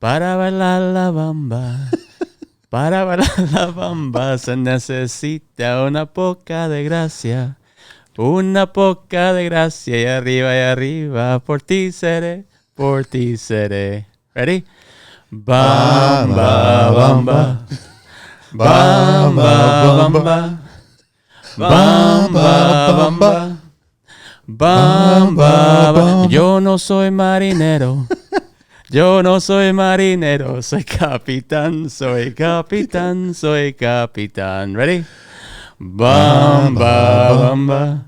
Para bailar la bamba. Para bailar la bamba se necesita una poca de gracia. Una poca de gracia y arriba, por ti seré, por ti seré. Ready? Bamba, bamba. Bamba, bamba. Bamba, bamba. Bamba, bamba. Yo no soy marinero. Yo no soy marinero. Soy capitán, soy capitán, soy capitán. Ready? Bamba, bamba.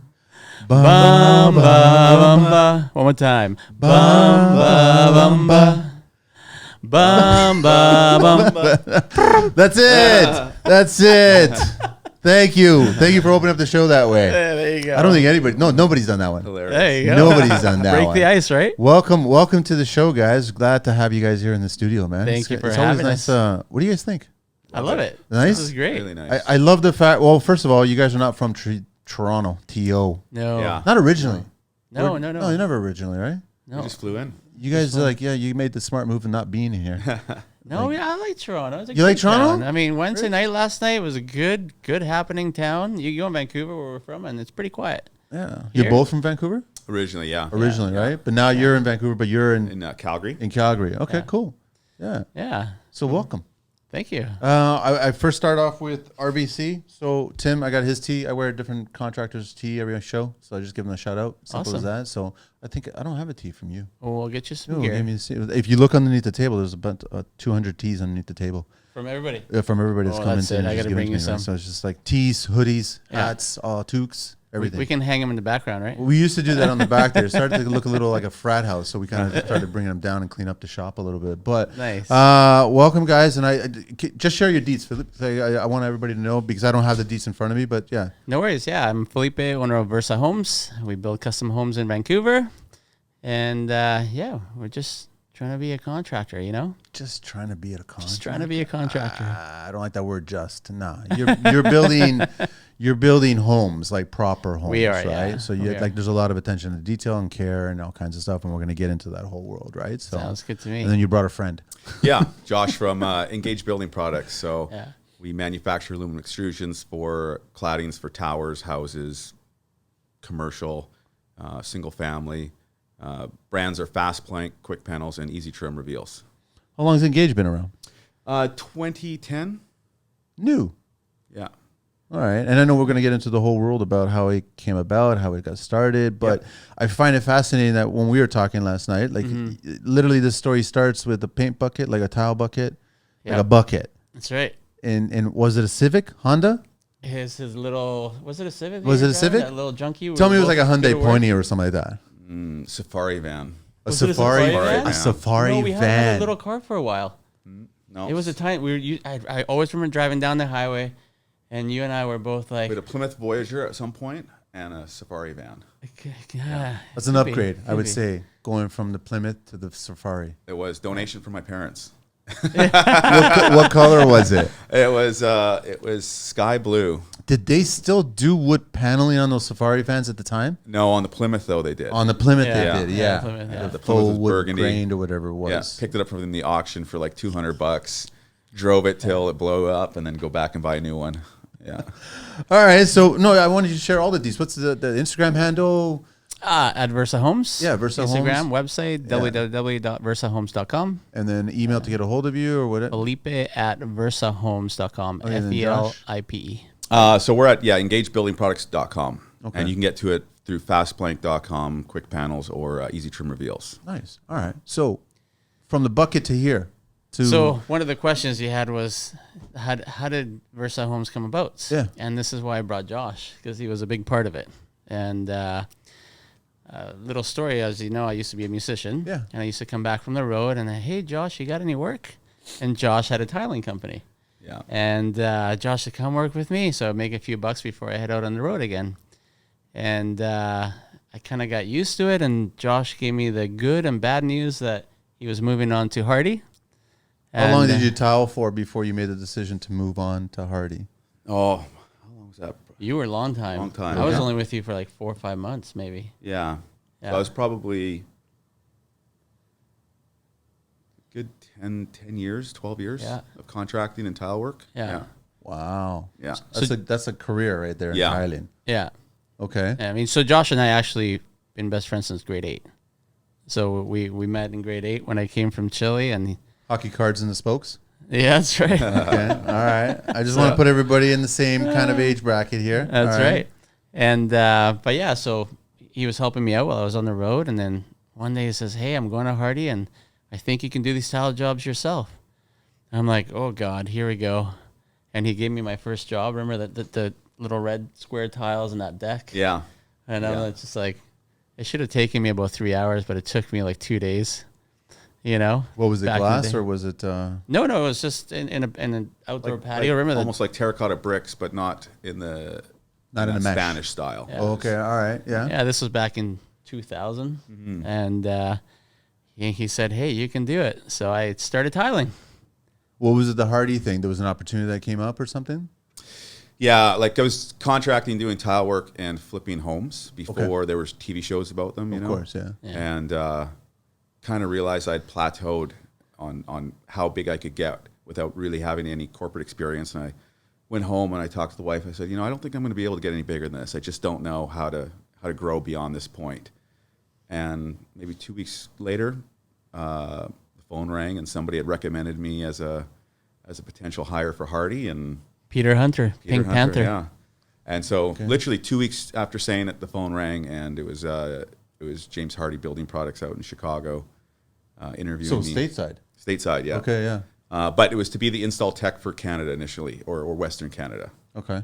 Bamba, bamba. One more time. Bamba, bamba. Bamba, bamba. That's it. That's it. Thank you. Thank you for opening up the show that way. Yeah, there you go. I don't think nobody's done that one. Hilarious. There you go. Nobody's done that Break one. the ice, right? Welcome to the show, guys. Glad to have you guys here in the studio, man. Thank you for it's always having nice. us. What do you guys think? I love it. Nice? This is great. Really nice. I love the fact. Well, first of all, you guys are not from Toronto, TO. No. Yeah. Not originally. No. No, you're never originally, right? No. We just flew in. You guys you made the smart move of not being here. No, yeah, I like Toronto. It's a You like good Toronto? town. I mean, Wednesday night last night was a good happening town. You go in Vancouver, where we're from, and it's pretty quiet. Yeah. Here? You're both from Vancouver? Originally, yeah. Originally, right? But now you're in Vancouver, but you're in Calgary. Calgary. Okay, Yeah. cool. Yeah. Yeah. So welcome. Thank you. I first start off with RBC. So Tim, I got his tee. I wear a different contractor's tee every show, so I just give him a shout out. Simple as Awesome. that. So I think I don't have a tee from you. Well, we'll get you some No, gear give me if you look underneath the table, there's about 200 tees underneath the table from everybody. from everybody that's Oh, coming that's in. it. and I just gotta giving bring to you me, right? some. So it's just like tees, hoodies, Yeah. hats, toques, everything. We can hang them in the background, right? We used to do that on the back there. It started to look a little like a frat house, so we kind of started bringing them down and clean up the shop a little bit. But Nice. welcome, guys, and I just share your deets, Felipe. I want everybody to know because I don't have the deets in front of me. But yeah, No worries. Yeah, I'm Felipe, owner of Versa Homes. We build custom homes in Vancouver, and yeah, we're just trying to be a contractor. You know, just trying to be a contractor. just trying to be a contractor. I don't like that word. Just nah, you're building. You're building homes, like proper homes, We are, right? yeah. So We you are. like there's a lot of attention to detail and care and all kinds of stuff, and we're going to get into that whole world, right? So Sounds good to me. And then you brought a friend. Yeah, Josh from Engage Building Products. So Yeah. we manufacture aluminum extrusions for claddings for towers, houses, commercial, single family. Brands are Fast Plank, Quick Panels, and Easy Trim Reveals. How long has Engage been around? 2010. New. Yeah. All right. And I know we're going to get into the whole world about how it came about, how it got started. But I find it fascinating that when we were talking last night, like literally this story starts with a paint bucket, like a tile bucket, like Yeah. a bucket. That's right. And was it a Civic, Honda? His little, was it a Civic? Was you it a were driving? Civic? That little junkie. Tell me it was like a Good Hyundai at work? Pony or something like that. Safari van. Was it a Safari van? A Safari No, we had van. a little car for a while. No. It was a time I always remember driving down the highway, and you and I were both like, We had a Plymouth Voyager at some point and a Safari van. yeah, That's an upgrade, I would say, going from the Plymouth to the Safari. It was donation from my parents. What color was it? It was sky blue. Did they still do wood paneling on those Safari vans at the time? No, on the Plymouth though they did. On the Plymouth Yeah. they did, Yeah, yeah. Plymouth, yeah. The Full Plymouth was wood burgundy. grained or whatever it Yeah, was. picked it up from the auction for like $200. Drove it till it blew up, and then go back and buy a new one. Yeah. All right, so no, I wanted you to share all of these. What's the Instagram handle? at Versa Homes. Yeah, Versa Instagram, Homes. website, Yeah. www.versahomes.com. And then email to get a hold of you or what? Felipe at versahomes.com. Okay, and then Josh? FELIPE. So we're at engagebuildingproducts.com, Okay. and you can get to it through fastplank.com, Quick Panels, or Easy Trim Reveals. Nice. All right. So from the bucket to here. So one of the questions you had was, how did Versa Homes come about? Yeah. And this is why I brought Josh, because he was a big part of it. And little story, as you know, I used to be a musician. Yeah. And I used to come back from the road and, hey, Josh, you got any work? And Josh had a tiling company. Yeah. And Josh said, come work with me. So I'd make a few bucks before I head out on the road again. And I kind of got used to it. And Josh gave me the good and bad news that he was moving on to Hardy. How long did you tile for before you made the decision to move on to Hardy? Oh, how long was that? You were a long time. Long time. I was Yeah. only with you for like 4 or 5 months, maybe. Yeah. Yeah. So I was probably good 10 years, 12 years Yeah. of contracting and tile work. Yeah. Wow. Yeah. That's a career right there in Yeah. tiling. Yeah. Okay. I mean, so Josh and I actually been best friends since grade 8. So we met in grade 8 when I came from Chile, and Hockey cards in the spokes. yeah, that's right. Okay. All right. I just want to put everybody in the same kind of age bracket here. That's All right. And but yeah, so he was helping me out while I was on the road, and then one day he says, "Hey, I'm going to Hardy, and I think you can do these tile jobs yourself." And I'm like, "Oh God, here we go." And he gave me my first job. Remember the little red square tiles in that deck? Yeah. And I'm just like, it should have taken me about 3 hours, but it took me like 2 days. You know, What was it, back in the glass day. or was it? No, it was just in an outdoor patio. Remember that? Almost like terracotta bricks, but not in the Not in that the mesh. Spanish style. Yeah. Oh, okay. All right. Yeah. Yeah, this was back in 2000, and he said, "Hey, you can do it." So I started tiling. What was it? The Hardy thing? There was an opportunity that came up or something? Yeah, like I was contracting, doing tile work and flipping homes before there was TV shows about them. You Of know? course. Yeah. And kind of realized I'd plateaued on how big I could get without really having any corporate experience. And I went home and I talked to the wife. I said, I don't think I'm going to be able to get any bigger than this. I just don't know how to grow beyond this point. And maybe 2 weeks later, the phone rang and somebody had recommended me as a potential hire for Hardy and Peter Hunter, Pink Panther. Yeah. And so literally 2 weeks after saying it, the phone rang and it was James Hardy Building Products out in Chicago interviewing So me. Stateside, yeah. Okay. Yeah. But it was to be the install tech for Canada initially, or Western Canada. Okay.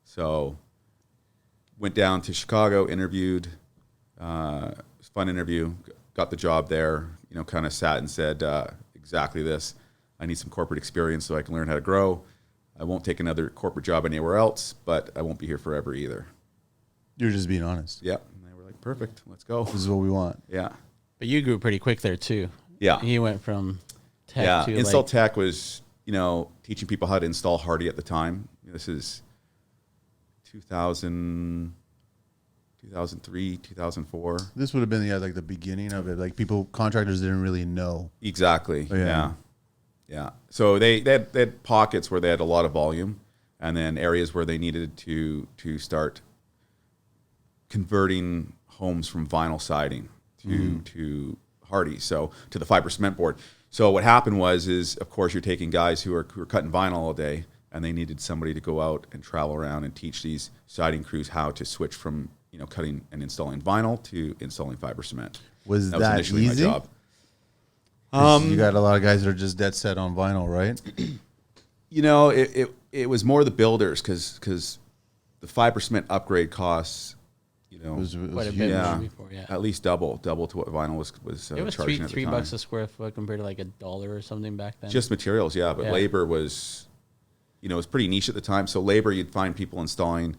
So went down to Chicago, interviewed. It was a fun interview. Got the job there. Kind of sat and said exactly this. I need some corporate experience so I can learn how to grow. I won't take another corporate job anywhere else, but I won't be here forever either. You're just being honest. Yep. And they were like, perfect. Let's go. This is what we want. Yeah. But you grew pretty quick there too. Yeah. He went from tech Yeah. to Install like, tech was, teaching people how to install Hardy at the time. This is 2003, 2004. This would have been like the beginning of it. Like contractors didn't really know. Exactly. Oh, yeah. Yeah. So they had pockets where they had a lot of volume, and then areas where they needed to start converting homes from vinyl siding to Hardy, so to the fiber cement board. So what happened is of course you're taking guys who are cutting vinyl all day, and they needed somebody to go out and travel around and teach these siding crews how to switch from cutting and installing vinyl to installing fiber cement. Was That was that initially easy? my job. 'Cause you got a lot of guys that are just dead set on vinyl, right? It was more the builders because the fiber cement upgrade costs, It was quite a huge. bit yeah, more before. Yeah, at least double to what vinyl was it was charging at the three time. bucks a square foot compared to like $1 or something back then. Just materials, yeah, but Yeah. labor was, it was pretty niche at the time. So labor, you'd find people installing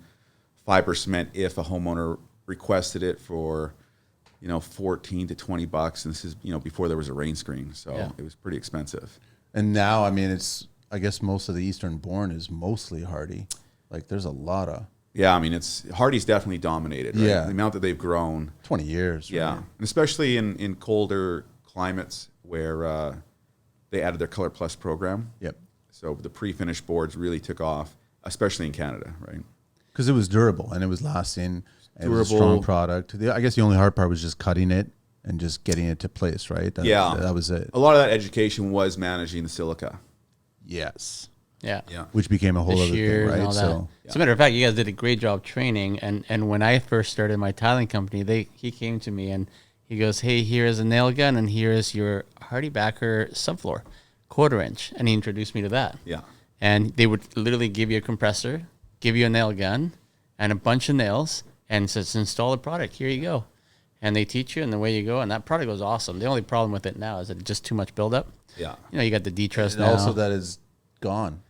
fiber cement if a homeowner requested it for, 14 to 20 bucks. And this is, before there was a rain screen. So Yeah. it was pretty expensive. And now, I mean, I guess most of the Eastern born is mostly Hardy. Like there's a lot of Yeah, I mean, Hardy's definitely dominated, right? Yeah. The amount that they've grown. 20 years. Yeah, right? and especially in colder climates where they added their Color Plus program. Yep. So the pre-finished boards really took off, especially in Canada, right? Because it was durable and it was lasting. And it was a Durable. strong product. I guess the only hard part was just cutting it and just getting it to place, right? Yeah. That was it. A lot of that education was managing the silica. Yes. yeah. Yeah. Which became a whole The other thing, shears and right? all that. So As a matter of fact, you guys did a great job training. And when I first started my tiling company, he came to me and he goes, "Hey, here is a nail gun and here is your Hardy Backer subfloor, 1/4 inch." And he introduced me to that. Yeah. And they would literally give you a compressor, give you a nail gun, and a bunch of nails, and says, "Install the product. Here you go." And they teach you, and the way you go, and that product was awesome. The only problem with it now is that it's just too much buildup. Yeah. You got the D-truss and now. also that is gone.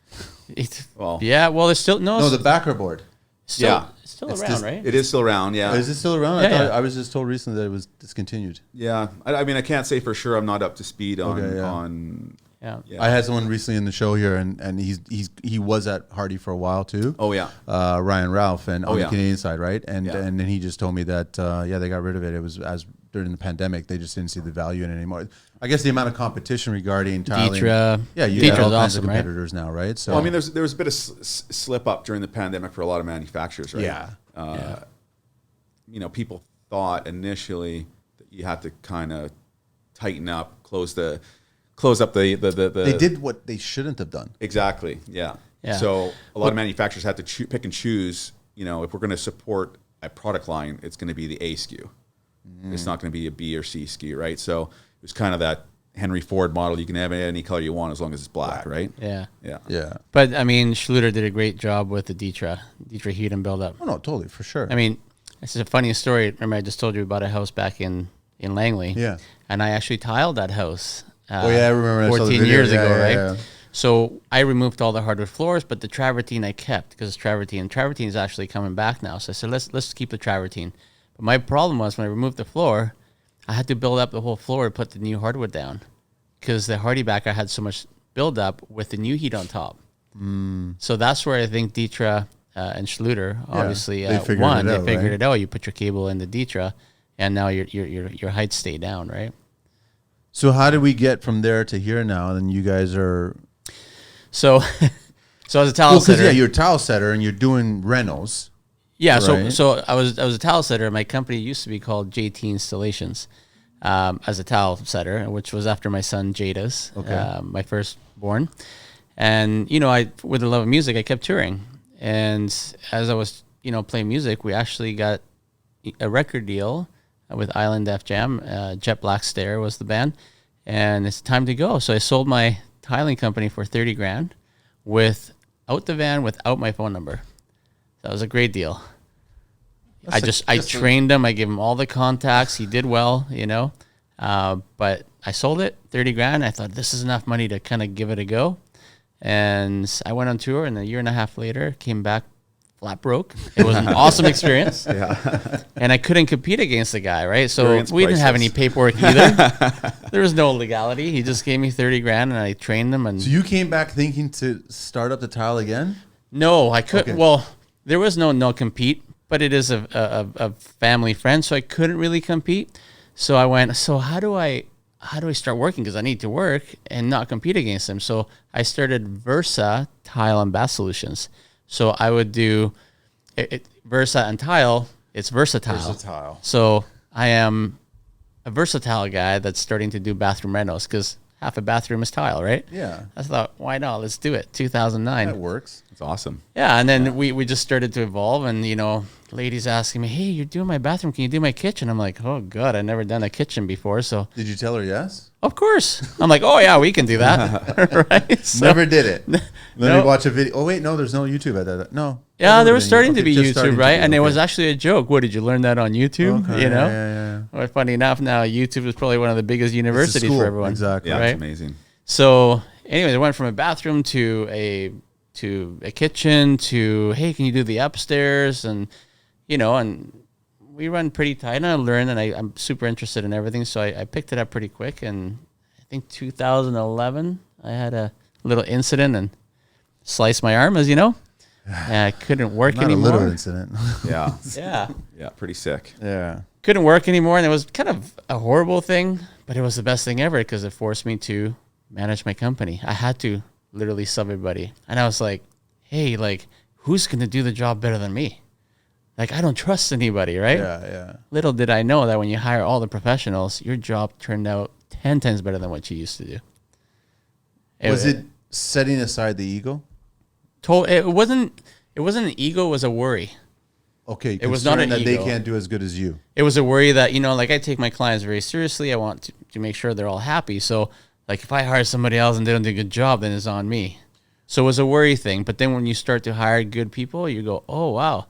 Well, yeah, well, there's still No, the backer board. still, yeah. it's still It's around, just- right? It is still around, yeah. Is it still around? Yeah, I thought yeah. I was just told recently that it was discontinued. Yeah. I mean, I can't say for sure. I'm not up to speed on Okay, yeah. on Yeah. Yeah. I had someone recently in the show here, and he was at Hardy for a while too. Oh yeah. Ryan Ralph, and on yeah. the Canadian side, right? And Yeah. and then he just told me that they got rid of it. It was as during the pandemic, they just didn't see the value in it anymore. I guess the amount of competition regarding tiling. Deetra. Yeah, you Deetra's got all kinds awesome, of right? competitors now, right? So Well, I mean, there was a bit of slip up during the pandemic for a lot of manufacturers, right? Yeah. You know, people thought initially that you had to kind of tighten up, close up the. they did what they shouldn't have done. Exactly. Yeah. Yeah. So a lot of manufacturers had to pick and choose. You know, if we're going to support a product line, it's going to be the A SKU. It's not going to be a B or C SKU, right? So it was kind of that Henry Ford model. You can have it any color you want as long as it's black, right? Yeah. Yeah. Yeah. But I mean, Schluter did a great job with the Deetra heat and build up. Oh no, totally for sure. I mean, this is a funny story. Remember, I just told you about a house back in Langley. Yeah. And I actually tiled that house. Oh yeah, I remember. I saw the 14 video. years Yeah, ago, yeah, right? yeah. So I removed all the hardwood floors, but the travertine I kept because travertine is actually coming back now. So I said, let's keep the travertine. But my problem was when I removed the floor, I had to build up the whole floor to put the new hardwood down because the hardy backer had so much build up with the new heat on top. So that's where I think Deetra and Schluter obviously they figured won. it They out, figured right? it out. You put your cable in the Deetra, and now your heights stay down, right? So how did we get from there to here now? And then you guys are So, so as a towel because setter, you're a tile setter and you're doing rentals. yeah. Right. So I was a towel setter. My company used to be called JT Installations, as a towel setter, which was after my son Jada's, my firstborn. And you know, with the love of music, I kept touring. And as I was, playing music, we actually got a record deal with Island F Jam. Jet Black Stare was the band, and it's time to go. So I sold my tiling company for $30,000 without the van, without my phone number. That was a great deal. I trained him. I gave him all the contacts. He did well, but I sold it $30,000. I thought this is enough money to kind of give it a go. And I went on tour, and a year and a half later, came back flat broke. It was an awesome experience. Yeah. And I couldn't compete against the guy, right? So Experience we didn't have any priceless. paperwork either. There was no legality. He just gave me $30,000, and I trained him. And So you came back thinking to start up the tile again? no, I couldn't. Okay. Well, there was no compete, but it is a family friend, so I couldn't really compete. So I went, so how do I start working? Because I need to work and not compete against him. So I started Versa Tile and Bath Solutions. So I would do Versa and Tile. It's versatile. Versatile. So I am a versatile guy that's starting to do bathroom rentals because half a bathroom is tile, right? Yeah. I thought, why not? Let's do it. 2009. That works. It's awesome. Yeah, and then we just started to evolve, and ladies asking me, "Hey, you're doing my bathroom? Can you do my kitchen?" I'm like, "Oh God, I've never done a kitchen before." So Did you tell her yes? of course, I'm like, "Oh yeah, we can do that." Right? So, Never did it. Let No. me watch a video. Oh wait, no, there's no YouTube at that. No. yeah, there was Okay, starting to be just YouTube, starting to right? be, And it okay. was actually a joke. What did you learn that on YouTube? Okay, yeah. Well, funny enough, now YouTube is probably one of the biggest universities school, for everyone. exactly. Yeah, Right? it's amazing. So, anyways, I went from a bathroom to a kitchen to, hey, can you do the upstairs? And and we run pretty tight. And I learned, and I'm super interested in everything. So I picked it up pretty quick. And I think 2011, I had a little incident and sliced my arm, as you know. And I couldn't work Not anymore. a little incident. Yeah. Yeah. Yeah. Pretty sick. yeah. Couldn't work anymore, and it was kind of a horrible thing, but it was the best thing ever because it forced me to manage my company. I had to literally sub everybody, and I was like, hey, who's going to do the job better than me? I don't trust anybody, right? Yeah. Little did I know that when you hire all the professionals, your job turned out 10 times better than what you used to do. Was it setting aside the ego? It wasn't an ego, it was a worry. Okay. It was not concerned an that they ego. can't do as good as you. It was a worry that, I take my clients very seriously. I want to make sure they're all happy. So, if I hire somebody else and they don't do a good job, then it's on me. So it was a worry thing. But then when you start to hire good people, you go, oh, wow,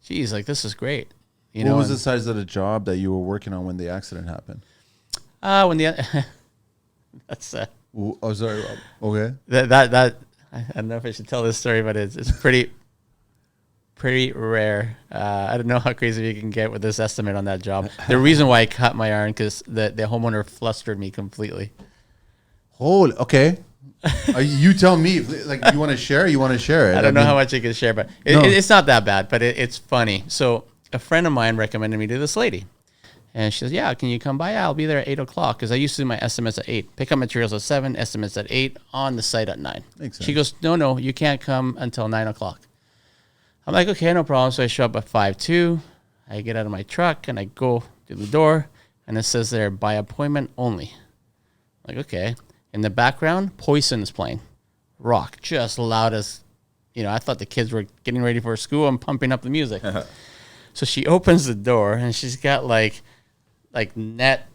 geez, this is great. What was the size of the job that you were working on when the accident happened? When the, that's, Oh, sorry. Okay. that, I don't know if I should tell this story, but it's pretty rare. I don't know how crazy you can get with this estimate on that job. The reason why I cut my arm, because the homeowner flustered me completely. Okay. You tell me. Like, you want to share? You want to share it? I don't know how much I can share, but it's not that bad, but it's funny. So a friend of mine recommended me to this lady. And she says, yeah, can you come by? Yeah, I'll be there at 8 o'clock because I used to do my estimates at 8. Pick up materials at 7, estimates at 8, on the site at 9. Makes sense. She goes, no, you can't come until 9 o'clock. I'm like, okay, no problem. So I show up at 5:02. I get out of my truck and I go to the door and it says there, by appointment only. I'm like, okay. In the background, Poison is playing. Rock, just loud as, I thought the kids were getting ready for school and pumping up the music. So she opens the door and she's got like net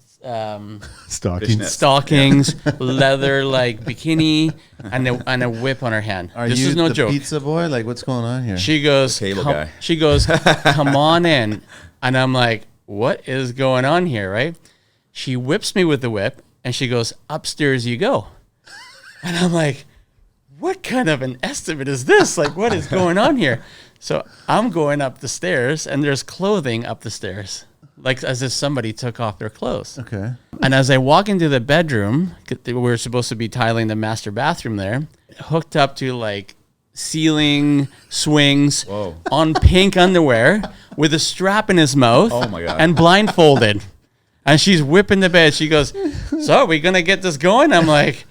stockings, leather like bikini, and a whip on her hand. This is no joke. Pizza boy? Like, what's going on here? She goes, come on in. And I'm like, what is going on here, right? She whips me with the whip and she goes, upstairs you go. And I'm like, what kind of an estimate is this? Like, what is going on here? So I'm going up the stairs and there's clothing up the stairs, like as if somebody took off their clothes. Okay. And as I walk into the bedroom, we were supposed to be tiling the master bathroom there, hooked up to like ceiling swings on pink underwear with a strap in his mouth. Oh my God. And blindfolded. And she's whipping the bed. She goes, so are we going to get this going? I'm like,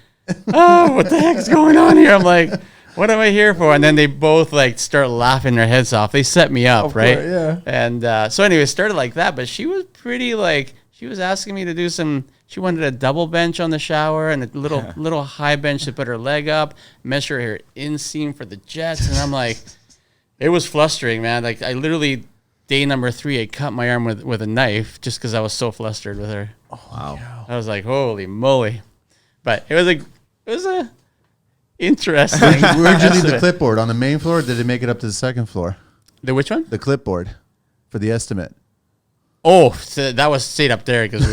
oh, what the heck's going on here? I'm like, what am I here for? And then they both like start laughing their heads off. They set me up, right? Course, yeah. And so anyway, it started like that. But she was pretty like, she was asking me to do she wanted a double bench on the shower and a little high bench to put her leg up, measure her inseam for the jets. And I'm like, it was flustering, man. Like I literally, day number 3, I cut my arm with a knife just because I was so flustered with her. Oh, wow. I was like, holy moly. But it was a interesting. Where'd you leave the clipboard? On the main floor, or did it make it up to the second floor? The which one? The clipboard for the estimate. Oh, so that was stayed up there because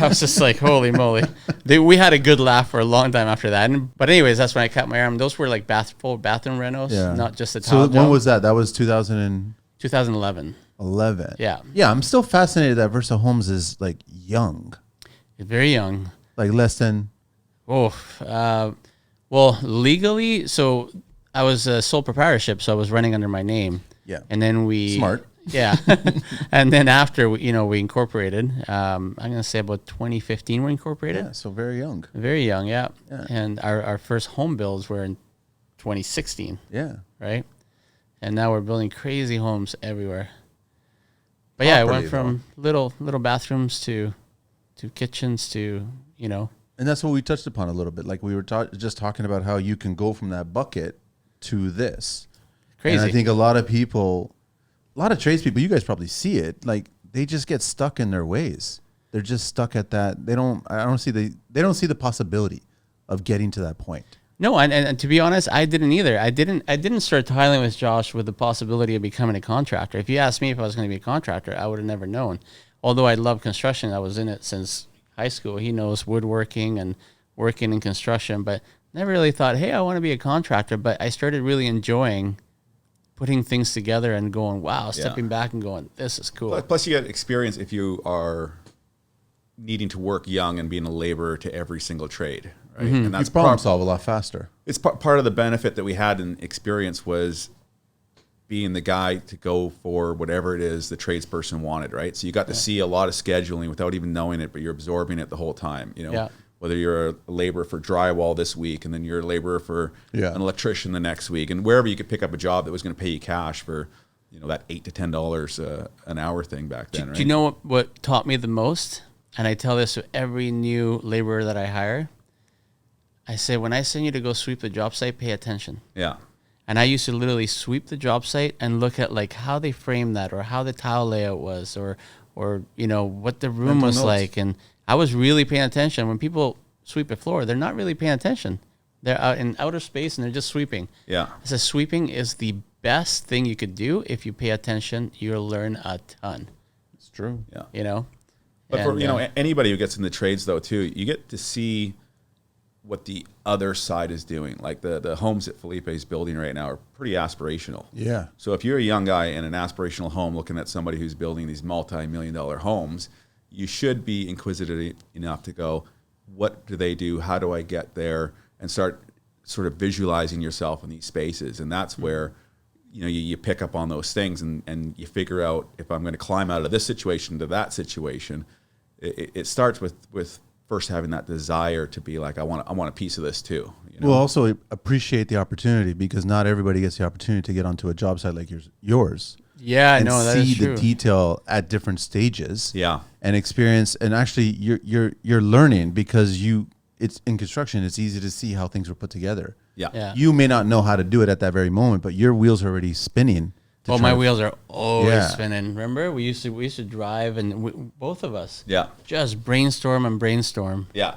I was just like, holy moly. We had a good laugh for a long time after that. But anyways, that's when I cut my arm. Those were like full bathroom renos, not just a tile. So when was that? That was 2011. 11. Yeah. Yeah, I'm still fascinated that Versa Homes is like young. Very young. Like less than. Well, legally, so I was a sole proprietorship, so I was running under my name. Yeah. And then Smart. Yeah. And then after, we incorporated, I'm going to say about 2015 we incorporated. Yeah, so very young. Very young, yeah. And our first home builds were in 2016. Yeah. Right? And now we're building crazy homes everywhere. But yeah, I went from little bathrooms to kitchens to, And that's what we touched upon a little bit. Like we were just talking about how you can go from that bucket to this. Crazy. And I think a lot of tradespeople, you guys probably see it, like they just get stuck in their ways. They're just stuck at that. They don't see the possibility of getting to that point. No, and to be honest, I didn't either. I didn't start tiling with Josh with the possibility of becoming a contractor. If you asked me if I was going to be a contractor, I would have never known. Although I love construction, I was in it since high school. He knows woodworking and working in construction, but never really thought, hey, I want to be a contractor. But I started really enjoying putting things together and going, wow, stepping back and going, this is cool. Plus you get experience if you are needing to work young and being a laborer to every single trade, right? Mm-hmm. And that's you problem solve a lot faster. It's part of the benefit that we had in experience was being the guy to go for whatever it is the tradesperson wanted, right? So you got to see a lot of scheduling without even knowing it, but you're absorbing it the whole time, whether you're a laborer for drywall this week and then you're a laborer for an electrician the next week, and wherever you could pick up a job that was going to pay you cash for, that $8 to $10 an hour thing back then, right? Do you know what taught me the most? And I tell this to every new laborer that I hire. I say, when I send you to go sweep the job site, pay attention. Yeah. And I used to literally sweep the job site and look at like how they framed that or how the tile layout was or what the room was like. And I was really paying attention. When people sweep a floor, they're not really paying attention. They're out in outer space and they're just sweeping. Yeah. So sweeping is the best thing you could do. If you pay attention, you'll learn a ton. It's true. Yeah. But for anybody who gets in the trades though too, you get to see what the other side is doing. Like the homes that Felipe is building right now are pretty aspirational. Yeah. So if you're a young guy in an aspirational home looking at somebody who's building these multi-million-dollar homes, you should be inquisitive enough to go, what do they do? How do I get there? and start sort of visualizing yourself in these spaces. And that's where, you pick up on those things and you figure out, if I'm going to climb out of this situation to that situation, it starts with first having that desire to be like, I want a piece of this too. Well, also appreciate the opportunity, because not everybody gets the opportunity to get onto a job site like yours. Yeah, and no, that is see true. the detail at different stages. Yeah. And experience, and actually you're learning, because it's in construction, it's easy to see how things were put together. Yeah. You may not know how to do it at that very moment, but your wheels are already spinning. Well, my wheels are always spinning. Remember, we used to drive, and both of us, just brainstorm. Yeah.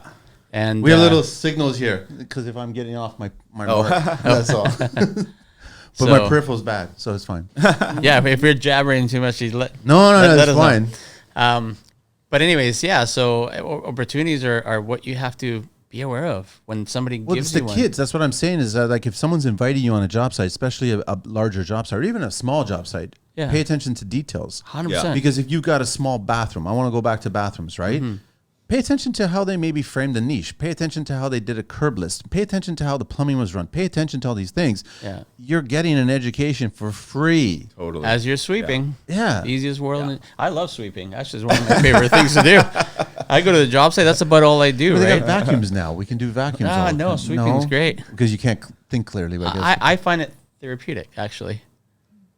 And we have little signals here, because if I'm getting off my mark, that's all. But my peripheral's bad, so it's fine. Yeah, if you're jabbering too much, no, that's fine. But anyways, yeah. So opportunities are what you have to be aware of when somebody gives you one. Kids. That's what I'm saying, is that, like, if someone's inviting you on a job site, especially a larger job site or even a small job site, pay attention to details. 100%. Because if you've got a small bathroom, I want to go back to bathrooms, right? Mm-hmm. Pay attention to how they maybe framed the niche. Pay attention to how they did a curb list. Pay attention to how the plumbing was run. Pay attention to all these things. Yeah. You're getting an education for free. Totally. As you're sweeping. Yeah. Easiest world. I love sweeping. That's just one of my favorite things to do. I go to the job site. That's about all I do, But right? they got vacuums now. We can do vacuums. No, sweeping's great. Because you can't think clearly. I find it therapeutic, actually.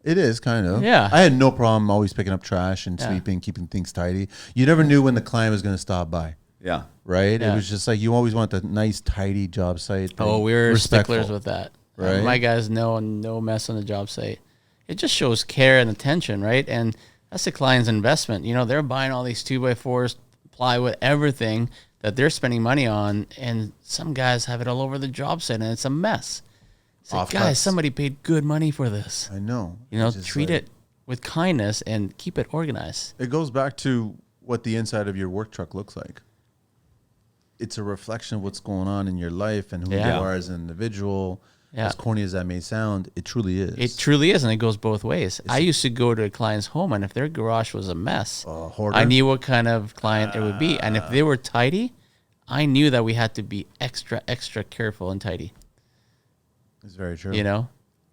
It is, kind of. Yeah. I had no problem always picking up trash and sweeping, keeping things tidy. You never knew when the client was going to stop by. Yeah. Right? Yeah. It was just like, you always want the nice, tidy job site. Oh, we're respectful. sticklers with that. Right? My guys know no mess on the job site. It just shows care and attention, right? And that's the client's investment. They're buying all these 2x4s, plywood, everything that they're spending money on, and some guys have it all over the job site, and it's a mess. It's like, guys, somebody paid good money for this. I know. Treat it with kindness and keep it organized. It goes back to what the inside of your work truck looks like. It's a reflection of what's going on in your life and who you are as an individual. Yeah. As corny as that may sound, it truly is. It truly is, and it goes both ways. I used to go to a client's home, and if their garage was a mess, I knew what kind of client it would be. And if they were tidy, I knew that we had to be extra, extra careful and tidy. It's very true.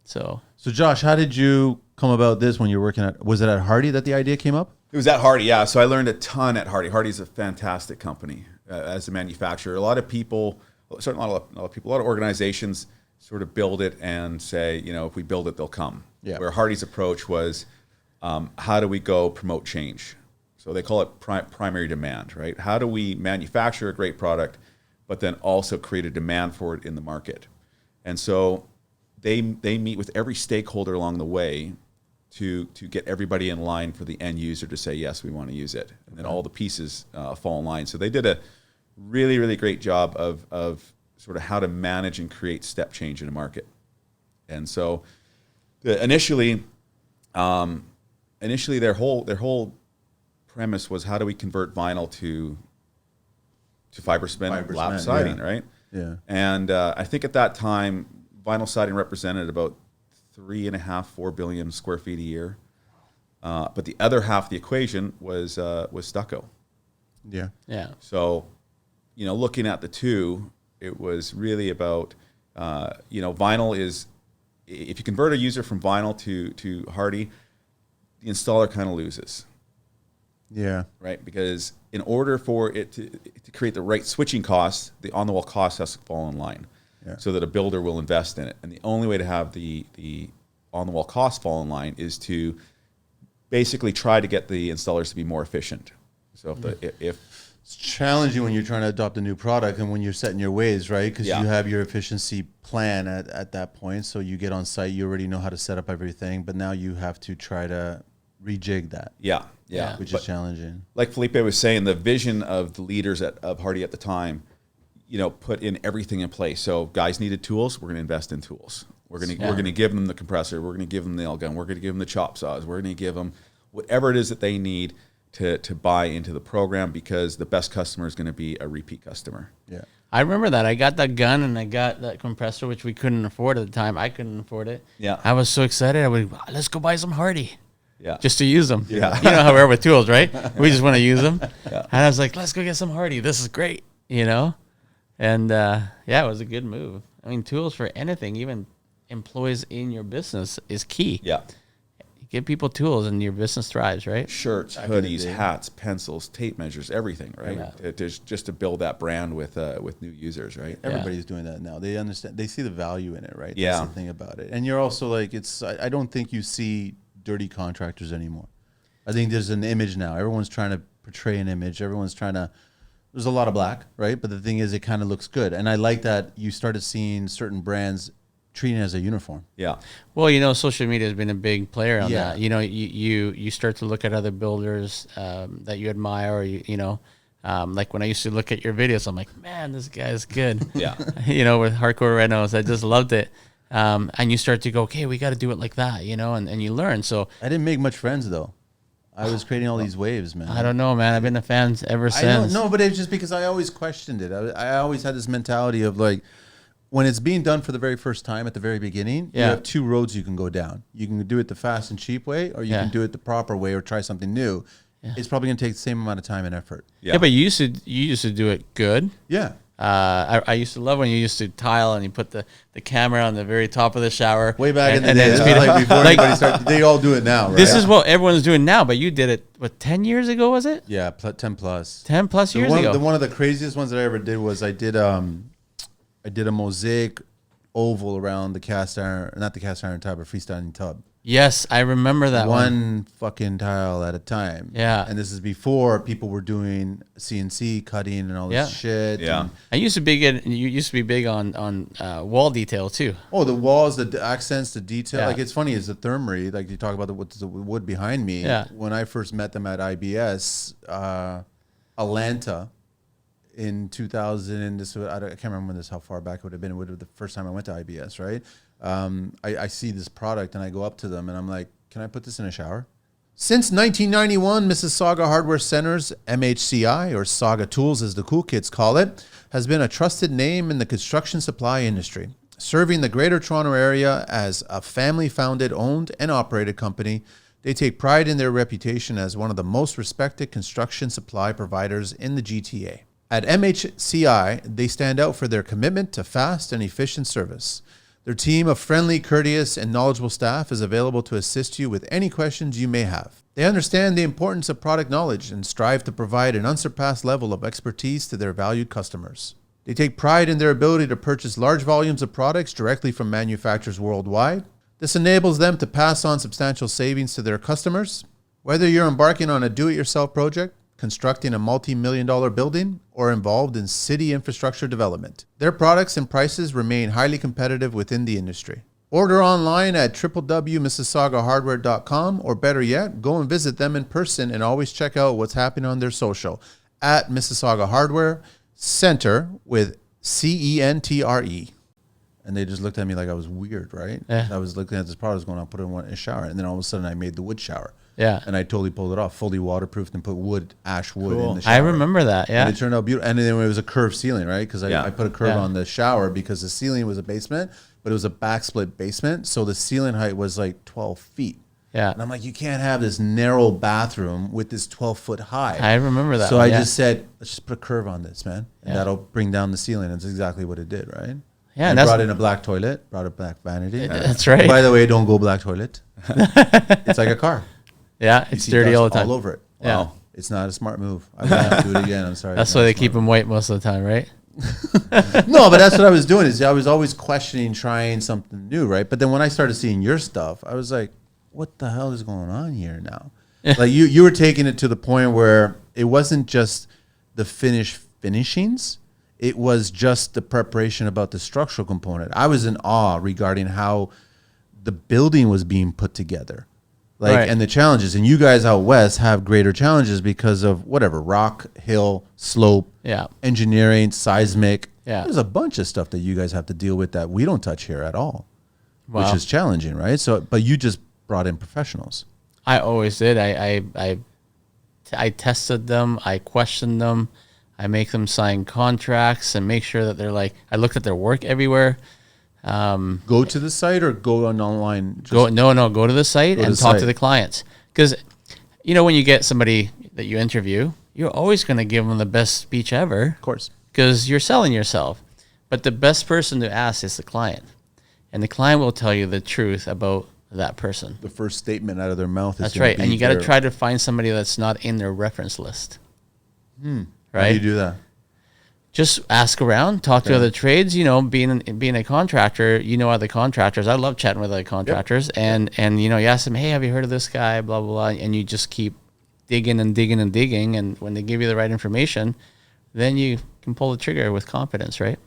So Josh, how did you come about this when you were working at, was it at Hardy that the idea came up? It was at Hardy, yeah. So I learned a ton at Hardy. Hardy's a fantastic company as a manufacturer. A lot of people, certainly a lot of organizations sort of build it and say, if we build it, they'll come. Yeah. Where Hardy's approach was, how do we go promote change? So they call it primary demand, right? How do we manufacture a great product, but then also create a demand for it in the market? And so they meet with every stakeholder along the way to get everybody in line for the end user to say, yes, we want to use it. And then all the pieces fall in line. So they did a really, really great job of sort of how to manage and create step change in a market. And so initially their whole premise was, how do we convert vinyl to fiber cement lap siding, right? Yeah. And I think at that time, vinyl siding represented about 3.5-4 billion square feet a year. But the other half of the equation was stucco. Yeah. Yeah. So, looking at the two, it was really about, vinyl is, if you convert a user from vinyl to Hardy, the installer kind of loses. Yeah. Right? Because in order for it to create the right switching costs, the on-the-wall cost has to fall in line. Yeah. So that a builder will invest in it. And the only way to have the on-the-wall costs fall in line is to basically try to get the installers to be more efficient. So if it's challenging when you're trying to adopt a new product and when you're setting your ways, right? Because you have your efficiency plan at that point. So you get on site, you already know how to set up everything, but now you have to try to rejig that. Yeah. Which is challenging. Like Felipe was saying, the vision of the leaders of Hardy at the time, put in everything in place. So guys needed tools, we're going to invest in tools. We're going to give them the compressor, we're going to give them the nail gun, we're going to give them the chop saws, we're going to give them whatever it is that they need to buy into the program, because the best customer is going to be a repeat customer. Yeah. I remember that. I got that gun and I got that compressor, which we couldn't afford at the time. I couldn't afford it. Yeah. I was so excited. I would, let's go buy some Hardy. Yeah. Just to use them. Yeah. You know how we are with tools, right? We just want to use them. Yeah. And I was like, let's go get some Hardy. This is great, And yeah, it was a good move. I mean, tools for anything, even employees in your business, is key. Yeah. Give people tools and your business thrives, right? Shirts, hoodies, hats, pencils, tape measures, everything, right? Just to build that brand with new users, right? Everybody's doing that now. They understand. They see the value in it, right? Yeah. That's the thing about it. And you're also like, I don't think you see dirty contractors anymore. I think there's an image now. Everyone's trying to portray an image. Everyone's trying to. There's a lot of black, right? But the thing is, it kind of looks good. And I like that you started seeing certain brands treating it as a uniform. Yeah. Well, social media has been a big player on that. You start to look at other builders that you admire, or like when I used to look at your videos, I'm like, man, this guy's good. Yeah. With hardcore renos, I just loved it. And you start to go, okay, we got to do it like that, and you learn. So I didn't make much friends though. I was creating all these waves, man. I don't know, man. I've been a fan ever since. I don't know, but it's just because I always questioned it. I always had this mentality of like, when it's being done for the very first time at the very beginning, you have two roads you can go down. You can do it the fast and cheap way, or you can do it the proper way, or try something new. Yeah. It's probably going to take the same amount of time and effort. Yeah, but you used to do it good. Yeah. I used to love when you used to tile and you put the camera on the very top of the shower. Way back in the day, like before anybody started, they all do it now, right? This is what everyone's doing now, but you did it, 10 years ago, was it? Yeah, 10 plus. 10 plus years ago. One of the craziest ones that I ever did was I did a mosaic oval around the cast iron, not the cast iron tub, but freestanding tub. Yes, I remember that one fucking tile at a time. Yeah. And this is before people were doing CNC cutting and all this shit. Yeah. You used to be big on wall detail too. Oh, the walls, the accents, the detail. Yeah. Like, it's funny, is the thermery, like you talk about the wood behind me. Yeah. When I first met them at IBS, Atlanta, in 2000, and I can't remember how far back it would have been. It would have been the first time I went to IBS, right? I see this product and I go up to them and I'm like, can I put this in a shower? Since 1991, Mississauga Hardware Centers, MHCI, or Saga Tools as the cool kids call it, has been a trusted name in the construction supply industry. Serving the Greater Toronto Area as a family-founded, owned, and operated company, they take pride in their reputation as one of the most respected construction supply providers in the GTA. At MHCI, they stand out for their commitment to fast and efficient service. Their team of friendly, courteous, and knowledgeable staff is available to assist you with any questions you may have. They understand the importance of product knowledge and strive to provide an unsurpassed level of expertise to their valued customers. They take pride in their ability to purchase large volumes of products directly from manufacturers worldwide. This enables them to pass on substantial savings to their customers. Whether you're embarking on a do-it-yourself project, constructing a multi-million-dollar building, or involved in city infrastructure development, their products and prices remain highly competitive within the industry. Order online at www.mississaugahardware.com, or better yet, go and visit them in person, and always check out what's happening on their social at Mississauga Hardware Center with CENTRE. And they just looked at me like I was weird, right? Yeah. I was looking at this product, I was going on, put it in a shower, and then all of a sudden I made the wood shower. Yeah. And I totally pulled it off, fully waterproofed, and put ash wood in the shower. I remember that, yeah. And it turned out beautiful. And then it was a curved ceiling, right? Because I put a curve on the shower because the ceiling was a basement, but it was a backsplit basement. So the ceiling height was like 12 feet. Yeah. And I'm like, you can't have this narrow bathroom with this 12-foot high. I remember that. So I just said, let's just put a curve on this, man. And Yeah. that'll bring down the ceiling. And that's exactly what it did, right? Yeah, and I brought in a black toilet, brought a black vanity. That's right. By the way, don't go black toilet. It's like a car. Yeah, it's dirty all the time. All over it. Yeah. Wow. It's not a smart move. I won't do it again. I'm sorry. That's why they keep them white most of the time, right? No, but that's what I was doing. Is I was always questioning, trying something new, right? But then when I started seeing your stuff, I was like, what the hell is going on here now? Like you were taking it to the point where it wasn't just the finishings. It was just the preparation about the structural component. I was in awe regarding how the building was being put together. And the challenges. And you guys out west have greater challenges because of whatever, rock, hill, slope, engineering, seismic. Yeah. There's a bunch of stuff that you guys have to deal with that we don't touch here at all, Wow. which is challenging, right? So, but you just brought in professionals. I always did. I tested them. I questioned them. I make them sign contracts and make sure that they're like, I looked at their work everywhere. Go to the site or go on online? Go to the site and talk to the clients. Because, when you get somebody that you interview, you're always going to give them the best speech ever. Of course. because you're selling yourself. But the best person to ask is the client. And the client will tell you the truth about that person. The first statement out of their mouth is That's gonna right. be And you got to their- try to find somebody that's not in their reference list. How Right? do you do that? Just ask around, talk to other trades. You know, being a contractor, you know other contractors. I love chatting with other contractors, and you know, you ask them, hey, have you heard of this guy? Blah blah blah, and you just keep digging and digging and digging, and when they give you the right information, then you can pull the trigger with confidence, right?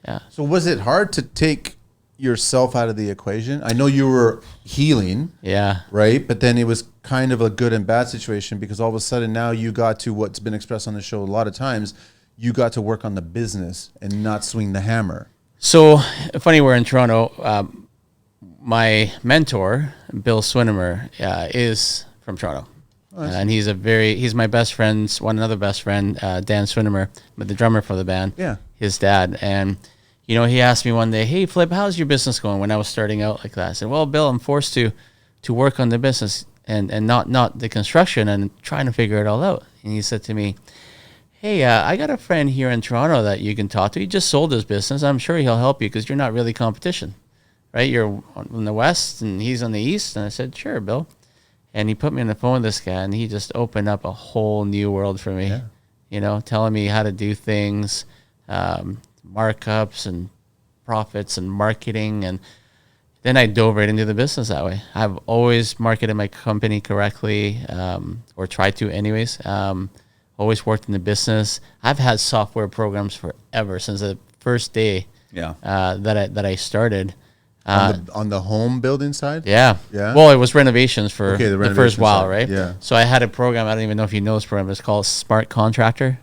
Yeah. So was it hard to take yourself out of the equation? I know you were healing, Yeah. right? But then it was kind of a good and bad situation because all of a sudden now you got to what's been expressed on the show a lot of times. You got to work on the business and not swing the hammer. So funny, we're in Toronto. My mentor, Bill Swinimer, is from Toronto. And he's my best friend's another best friend, Dan Swinimer, the drummer for the band. Yeah. His dad. And, you know, he asked me one day, hey, Flip, how's your business going when I was starting out like that? I said, well, Bill, I'm forced to work on the business and not the construction and trying to figure it all out. And he said to me, hey, I got a friend here in Toronto that you can talk to. He just sold his business. I'm sure he'll help you because you're not really competition, right? You're in the West and he's on the East. And I said, sure, Bill. And he put me on the phone with this guy, and he just opened up a whole new world for me, you know, telling me how to do things, markups and profits and marketing. And then I dove right into the business that way. I've always marketed my company correctly, or tried to anyways. Always worked in the business. I've had software programs forever, since the first day that I started. On the home building side? Yeah. Yeah? Well, it was renovations for Okay, the the first renovation while, side, right? yeah. So I had a program, I don't even know if you know this program, it's called Smart Contractor,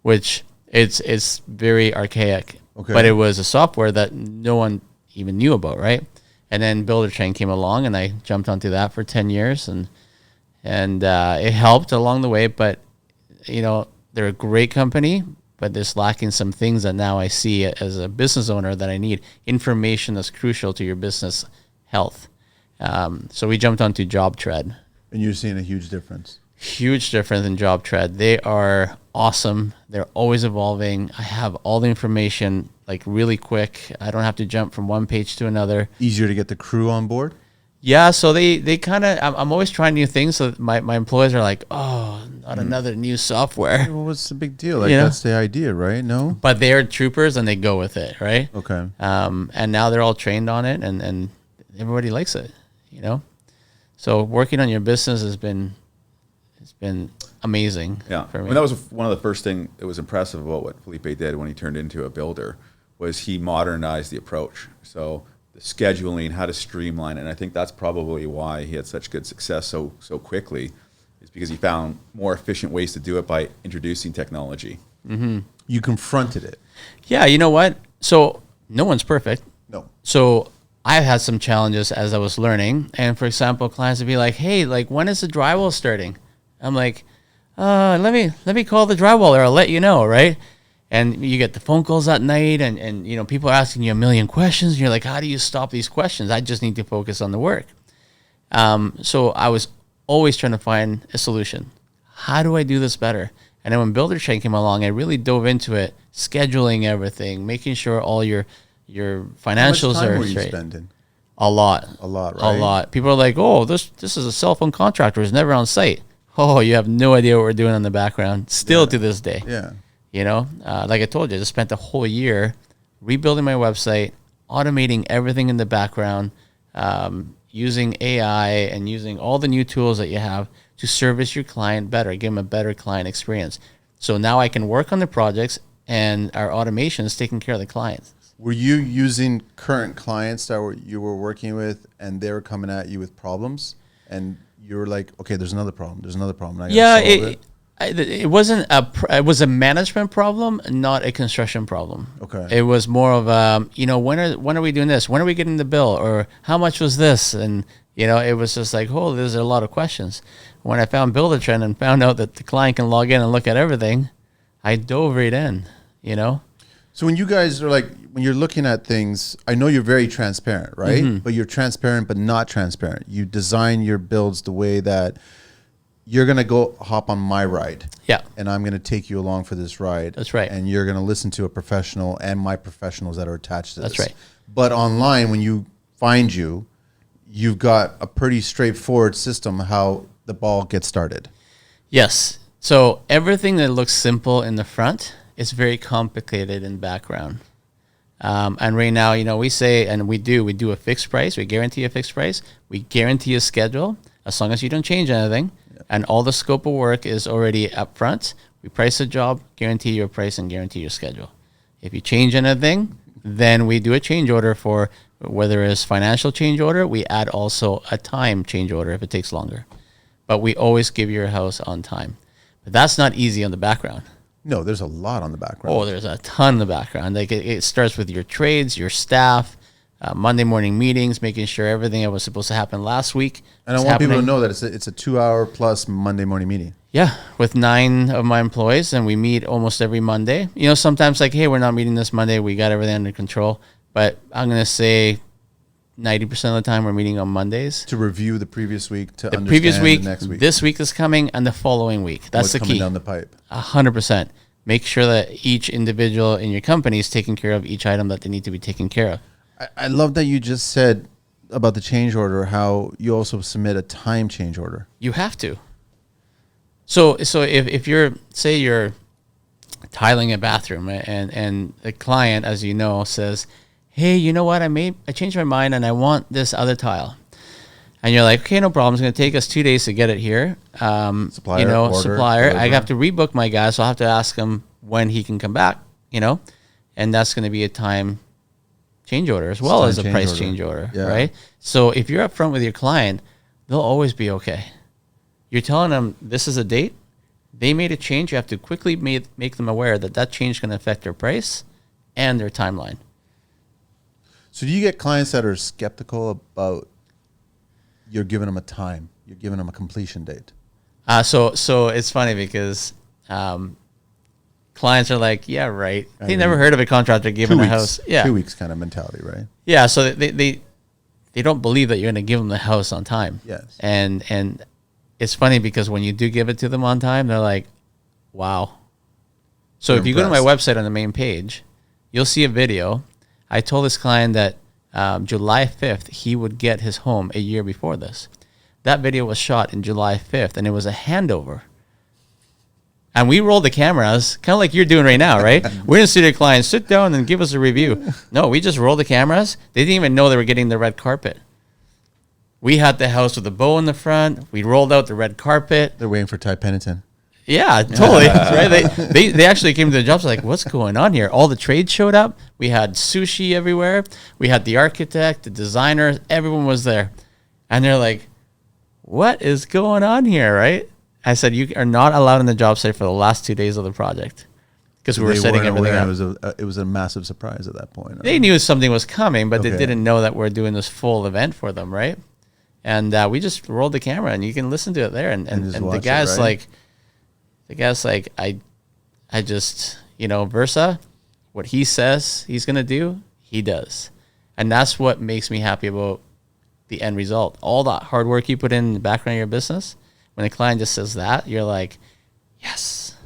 which it's very archaic. Okay. But it was a software that no one even knew about, right? And then Builder Train came along, and I jumped onto that for 10 years, and it helped along the way. But, you know, they're a great company, but there's lacking some things that now I see as a business owner that I need. Information that's crucial to your business health. So we jumped onto JobTread. And you're seeing a huge difference. Huge difference in JobTread. They are awesome. They're always evolving. I have all the information like really quick. I don't have to jump from one page to another. Easier to get the crew on board? Yeah, so they kind of, I'm always trying new things. So my employees are like, oh, not another new software. Well, what's the big deal? Like, You know? that's the idea, right? No? But they're troopers and they go with it, right? Okay. And now they're all trained on it, and everybody likes it, you know? So working on your business it's been amazing Yeah, for I me. mean, that was one of the first thing that was impressive about what Felipe did when he turned into a builder was he modernized the approach. So the scheduling, how to streamline it, and I think that's probably why he had such good success so quickly, is because he found more efficient ways to do it by introducing technology. You confronted it. Yeah, you know what? So no one's perfect. No. So I've had some challenges as I was learning. And for example, clients would be like, hey, like when is the drywall starting? I'm like, let me call the drywaller. I'll let you know, right? And you get the phone calls at night and you know, people are asking you a million questions. And you're like, how do you stop these questions? I just need to focus on the work. So I was always trying to find a solution. How do I do this better? And then when Builder Train came along, I really dove into it, scheduling everything, making sure all your financials How much time are were you straight. spending? A lot. A lot, A right? lot. People are like, oh, this is a cell phone contractor who's never on site. Oh, you have no idea what we're doing in the background. Still to this day. Yeah. You know, like I told you, I just spent a whole year rebuilding my website, automating everything in the background, using AI and using all the new tools that you have to service your client better, give them a better client experience. So now I can work on the projects and our automation is taking care of the clients. Were you using current clients that you were working with and they were coming at you with problems and you were like, okay, there's another problem. There's another problem. I gotta solve It wasn't it was a management problem, not a construction problem. Okay. It was more of when are we doing this? When are we getting the bill? Or how much was this? And it was just like, oh, there's a lot of questions. When I found Builder Trend and found out that the client can log in and look at everything, I dove right in. So when you guys are when you're looking at things, I know you're very transparent, right? Mm-hmm. But you're transparent, but not transparent. You design your builds the way that you're going to go hop on my ride. Yeah. And I'm going to take you along for this ride. That's right. And you're going to listen to a professional and my professionals that are attached to this. That's right. But online, when you find you've got a pretty straightforward system how the ball gets started. Yes. So everything that looks simple in the front is very complicated in the background. And right now, we say, and we do a fixed price. We guarantee a fixed price. We guarantee a schedule as long as you don't change anything. Yeah. And all the scope of work is already up front. We price a job, guarantee your price, and guarantee your schedule. If you change anything, then we do a change order for whether it's financial change order. We add also a time change order if it takes longer. But we always give your house on time. But that's not easy on the background. No, there's a lot on the background. Oh, there's a ton in the background. Like it starts with your trades, your staff, Monday morning meetings, making sure everything that was supposed to happen last week. And I want people to know that it's a 2-hour plus Monday morning meeting. Yeah, with 9 of my employees, and we meet almost every Monday. Sometimes like, hey, we're not meeting this Monday. We got everything under control. But I'm going to say 90% of the time we're meeting on Mondays. To review the previous week, to understand previous week, the next week. This week is coming, and the following week. That's the key. Coming down the pipe. 100%. Make sure that each individual in your company is taking care of each item that they need to be taken care of. I love that you just said about the change order, how you also submit a time change order. You have to. So if you're tiling a bathroom and the client, as you know, says, hey, you know what, I changed my mind and I want this other tile. And you're like, okay, no problem. It's going to take us 2 days to get it here. Supplier. I have to rebook my guy, so I'll have to ask him when he can come back, and that's going to be a time change order as well as a price change order, right? So if you're upfront with your client, they'll always be okay. You're telling them this is a date. They made a change. You have to quickly make them aware that change is going to affect their price and their timeline. So do you get clients that are skeptical about you're giving them a time, you're giving them a completion date? So it's funny because clients are like, yeah, right. They never heard of a contractor giving a house. Yeah, 2 weeks kind of mentality, right? Yeah, so they don't believe that you're going to give them the house on time. Yes. And it's funny because when you do give it to them on time, they're like, wow. So if you go to my website on the main page, you'll see a video. I told this client that July 5th, he would get his home a year before this. That video was shot in July 5th, and it was a handover. And we rolled the cameras, kind of like you're doing right now, right? We're going to see the client, sit down and give us a review. No, we just rolled the cameras. They didn't even know they were getting the red carpet. We had the house with a bow in the front. We rolled out the red carpet. They're waiting for Ty Pennington. Yeah, totally. Right? They actually came to the jobs like, what's going on here? All the trades showed up. We had sushi everywhere. We had the architect, the designer, everyone was there. And they're like, what is going on here, right? I said, you are not allowed on the job site for the last 2 days of the project because we were setting everything up. It was a massive surprise at that point. They knew something was coming, but they didn't know that we're doing this full event for them, right? And we just rolled the camera, and you can listen to it there. And the guy's like, I just, Versa, what he says he's going to do, he does. And that's what makes me happy about the end result. All that hard work you put in the background of your business, when a client just says that, you're like, yes.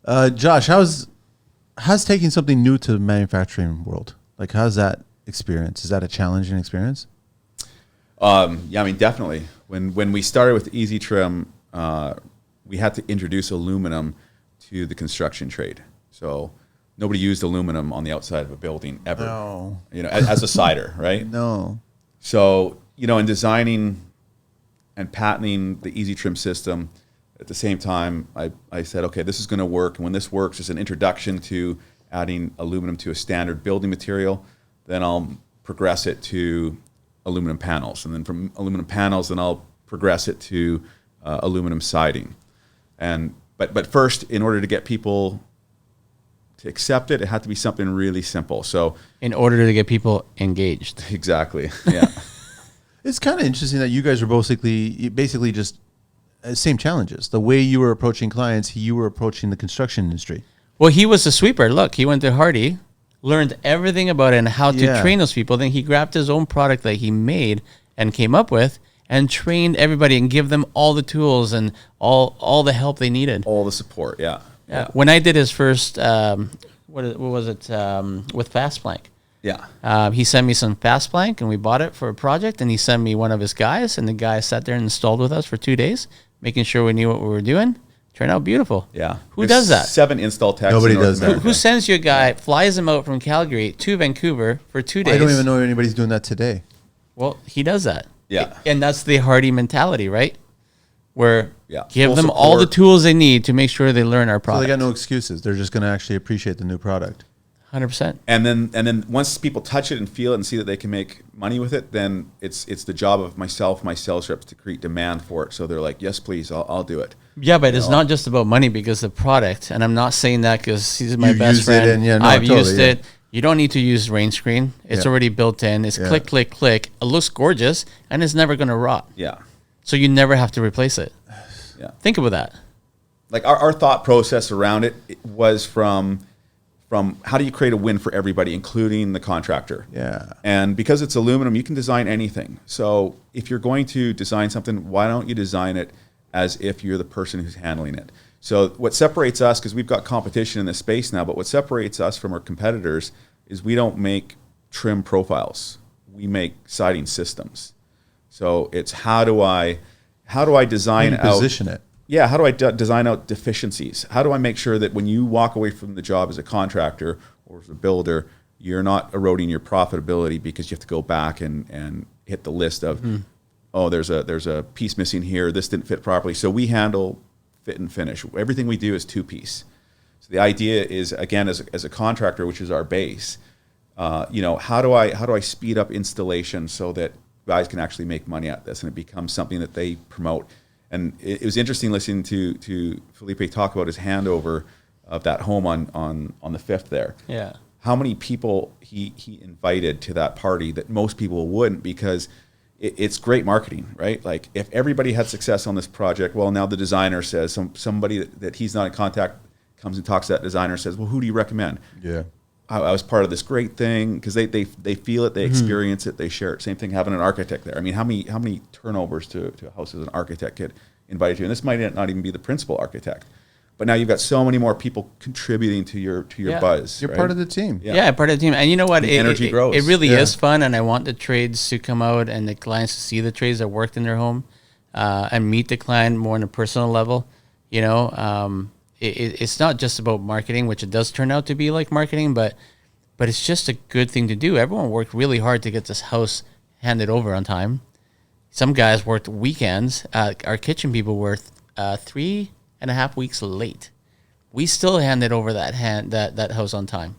Josh, how's taking something new to the manufacturing world? Like, how's that experience? Is that a challenging experience? Definitely. When we started with Easy Trim, we had to introduce aluminum to the construction trade. So nobody used aluminum on the outside of a building ever. No. As a cider, right? No. So, in designing and patenting the Easy Trim system, at the same time, I said, okay, this is going to work. And when this works, it's an introduction to adding aluminum to a standard building material. Then I'll progress it to aluminum panels. And then from aluminum panels, then I'll progress it to aluminum siding. But first, in order to get people to accept it, it had to be something really simple. So in order to get people engaged. Exactly. Yeah. It's kind of interesting that you guys were basically just same challenges. The way you were approaching clients, you were approaching the construction industry. Well, he was a sweeper. Look, he went to Hardy, learned everything about it and how to train those people. Then he grabbed his own product that he made and came up with and trained everybody and give them all the tools and all the help they needed. All the support, yeah. When I did his first, what was it, with Fast Blank, he sent me some Fast Blank, and we bought it for a project, and he sent me one of his guys, and the guy sat there and installed with us for 2 days, making sure we knew what we were doing. Turned out beautiful. Yeah. Who does that? 7 install techs. Nobody does that. Who sends you a guy, flies him out from Calgary to Vancouver for 2 days? I don't even know if anybody's doing that today. Well, he does that. Yeah. And that's the Hardy mentality, right? Where give Full them all the support. tools they need to make sure they learn our So product. they got no excuses. They're just going to actually appreciate the new product. 100%. And then once people touch it and feel it and see that they can make money with it, then it's the job of myself, my sales reps, to create demand for it. So they're like, yes, please, I'll do it. Yeah, but it's not just about money, because the product, and I'm not saying that because he's my You've best used it friend. and, yeah, no, I've totally, used yeah. it. You don't need to use rain screen. It's Yeah. already built in. It's Yeah. click, click, click. It looks gorgeous, and it's never going to rot. Yeah. So you never have to replace it. Yeah. Think about that. Like our thought process around it was from how do you create a win for everybody, including the contractor? Yeah. And because it's aluminum, you can design anything. So if you're going to design something, why don't you design it as if you're the person who's handling it? So what separates us, because we've got competition in this space now, but what separates us from our competitors is we don't make trim profiles. We make siding systems. So it's how do I design out, position it. yeah, how do I design out deficiencies? How do I make sure that when you walk away from the job as a contractor or as a builder, you're not eroding your profitability because you have to go back and hit the list of, oh, there's a piece missing here, this didn't fit properly. So we handle fit and finish. Everything we do is 2-piece. So the idea is, again, as a contractor, which is our base, how do I speed up installation so that guys can actually make money at this and it becomes something that they promote. And it was interesting listening to Felipe talk about his handover of that home on the 5th there. Yeah. How many people he invited to that party that most people wouldn't, because it's great marketing, right? Like if everybody had success on this project, well, now the designer says, somebody that he's not in contact comes and talks to that designer, says, well, who do you recommend? Yeah. I was part of this great thing, because they feel it, they experience it, they share it. Same thing having an architect there. I mean, how many turnovers to a house as an architect get invited to? And this might not even be the principal architect, but now you've got so many more people contributing to your buzz. You're right? part of the team. Yeah, part of the team. And you know what? The energy grows. It really Yeah. is fun, and I want the trades to come out and the clients to see the trades that worked in their home and meet the client more on a personal level. It's not just about marketing, which it does turn out to be like marketing, but it's just a good thing to do. Everyone worked really hard to get this house handed over on time. Some guys worked weekends. Our kitchen people were 3.5 weeks late. We still handed over that house on time.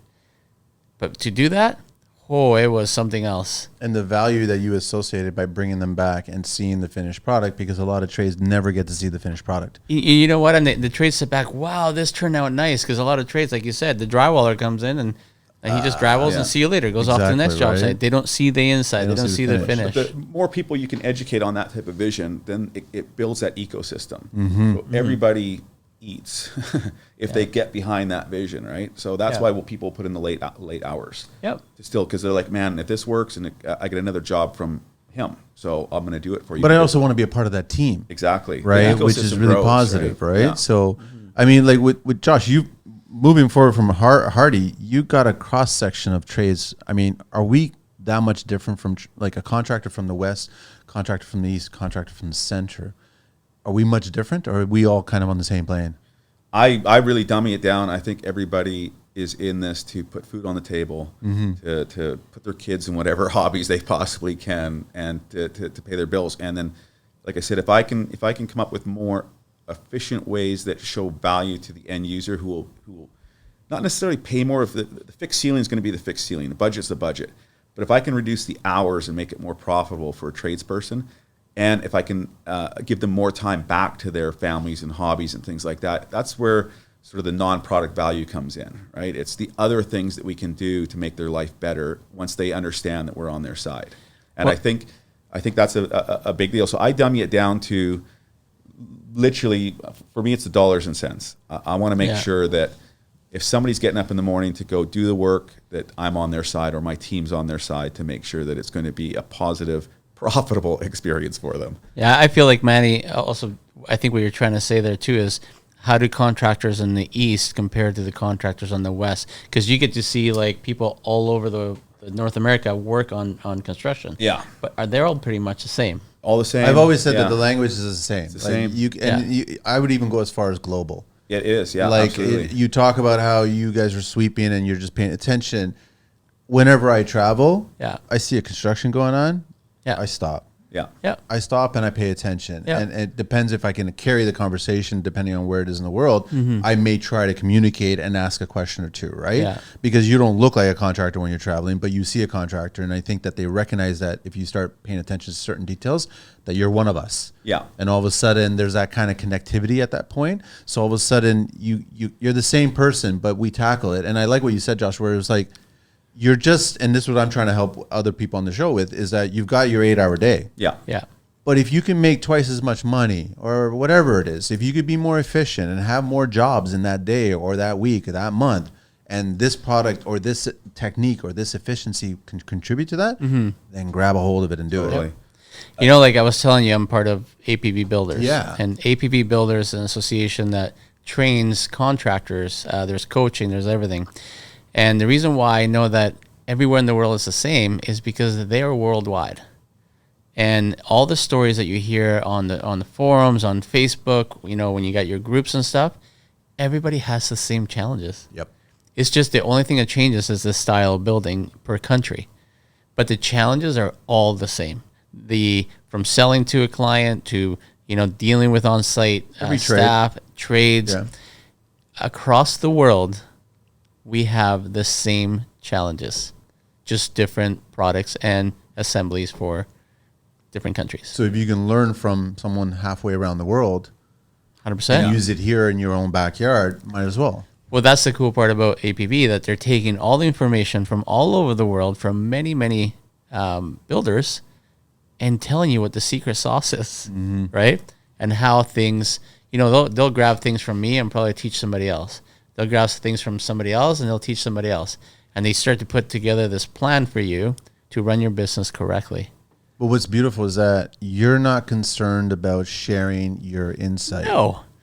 But to do that, it was something else. And the value that you associated by bringing them back and seeing the finished product, because a lot of trades never get to see the finished product. You know what? And the trades sit back, wow, this turned out nice. Because a lot of trades, like you said, the drywaller comes in and he just drywalls and see you later. Goes off to the next job site. They don't see the inside. They don't see the finish. But the more people you can educate on that type of vision, then it builds that ecosystem. So everybody eats if they get behind that vision, right? So that's why people put in the late hours. Yep. Still, because they're like, man, if this works and I get another job from him, so I'm going to do it for you. But I also want to be a part of that team. Exactly. Right, The which is ecosystem really grows, positive, right? Yeah. So, I mean, like with Josh, you moving forward from Hardy, you got a cross section of trades. I mean, are we that much different from like a contractor from the west, contractor from the east, contractor from the center? Are we much different, or are we all kind of on the same plane? I really dummy it down. I think everybody is in this to put food on the table, to put their kids in whatever hobbies they possibly can, and to pay their bills. And then, like I said, if I can come up with more efficient ways that show value to the end user, who will not necessarily pay more. If the fixed ceiling is going to be the fixed ceiling, the budget's the budget. But if I can reduce the hours and make it more profitable for a tradesperson, and if I can give them more time back to their families and hobbies and things like that, that's where sort of the non-product value comes in, right? It's the other things that we can do to make their life better once they understand that we're on their side. And I think that's a big deal. So I dummy it down to literally, for me, it's the dollars and cents. I want to make sure that if somebody's getting up in the morning to go do the work, that I'm on their side or my team's on their side to make sure that it's going to be a positive profitable experience for them. Yeah, I feel like Manny also, I think what you're trying to say there too is how do contractors in the East compare to the contractors on the West? Because you get to see like people all over the North America work on construction. Yeah. But are they all pretty much the same? All the same. I've always said Yeah. that the language is the same. It's the same. I would even go as far as global. It is, yeah, Like absolutely. you talk about how you guys are sweeping and you're just paying attention. Whenever I travel, Yeah. I see a construction going on. Yeah. I stop. yeah. Yeah. I stop and I pay attention. Yeah. And it depends if I can carry the conversation depending on where it is in the world. Mm-hmm. I may try to communicate and ask a question or two, right? Yeah. Because you don't look like a contractor when you're traveling, but you see a contractor. And I think that they recognize that if you start paying attention to certain details, that you're one of us. Yeah. And all of a sudden there's that kind of connectivity at that point. So all of a sudden you're the same person, but we tackle it. And I like what you said, Josh, where it was like, you're just, and this is what I'm trying to help other people on the show with, is that you've got your 8-hour day. Yeah. Yeah. But if you can make twice as much money or whatever it is, if you could be more efficient and have more jobs in that day or that week or that month, and this product or this technique or this efficiency can contribute to that, then grab a hold of it and do Totally. it. You know, like I was telling you, I'm part of APV Builders. Yeah. And APV Builders is an association that trains contractors. There's coaching, there's everything. And the reason why I know that everywhere in the world is the same is because they are worldwide. And all the stories that you hear on the forums, on Facebook, you know, when you got your groups and stuff, everybody has the same challenges. Yep. It's just the only thing that changes is the style of building per country. But the challenges are all the same. From selling to a client to, you know, dealing with on-site Every trade. staff, trades. Yeah. Across the world, we have the same challenges, just different products and assemblies for different countries. So if you can learn from someone halfway around the world 100%. and use it here in your own backyard, might as well. Well, that's the cool part about APV, that they're taking all the information from all over the world, from many, many builders, and telling you what the secret sauce is, right? And how things, you know, they'll grab things from me and probably teach somebody else. They'll grab things from somebody else and they'll teach somebody else. And they start to put together this plan for you to run your business correctly. But what's beautiful is that you're not concerned about sharing your insight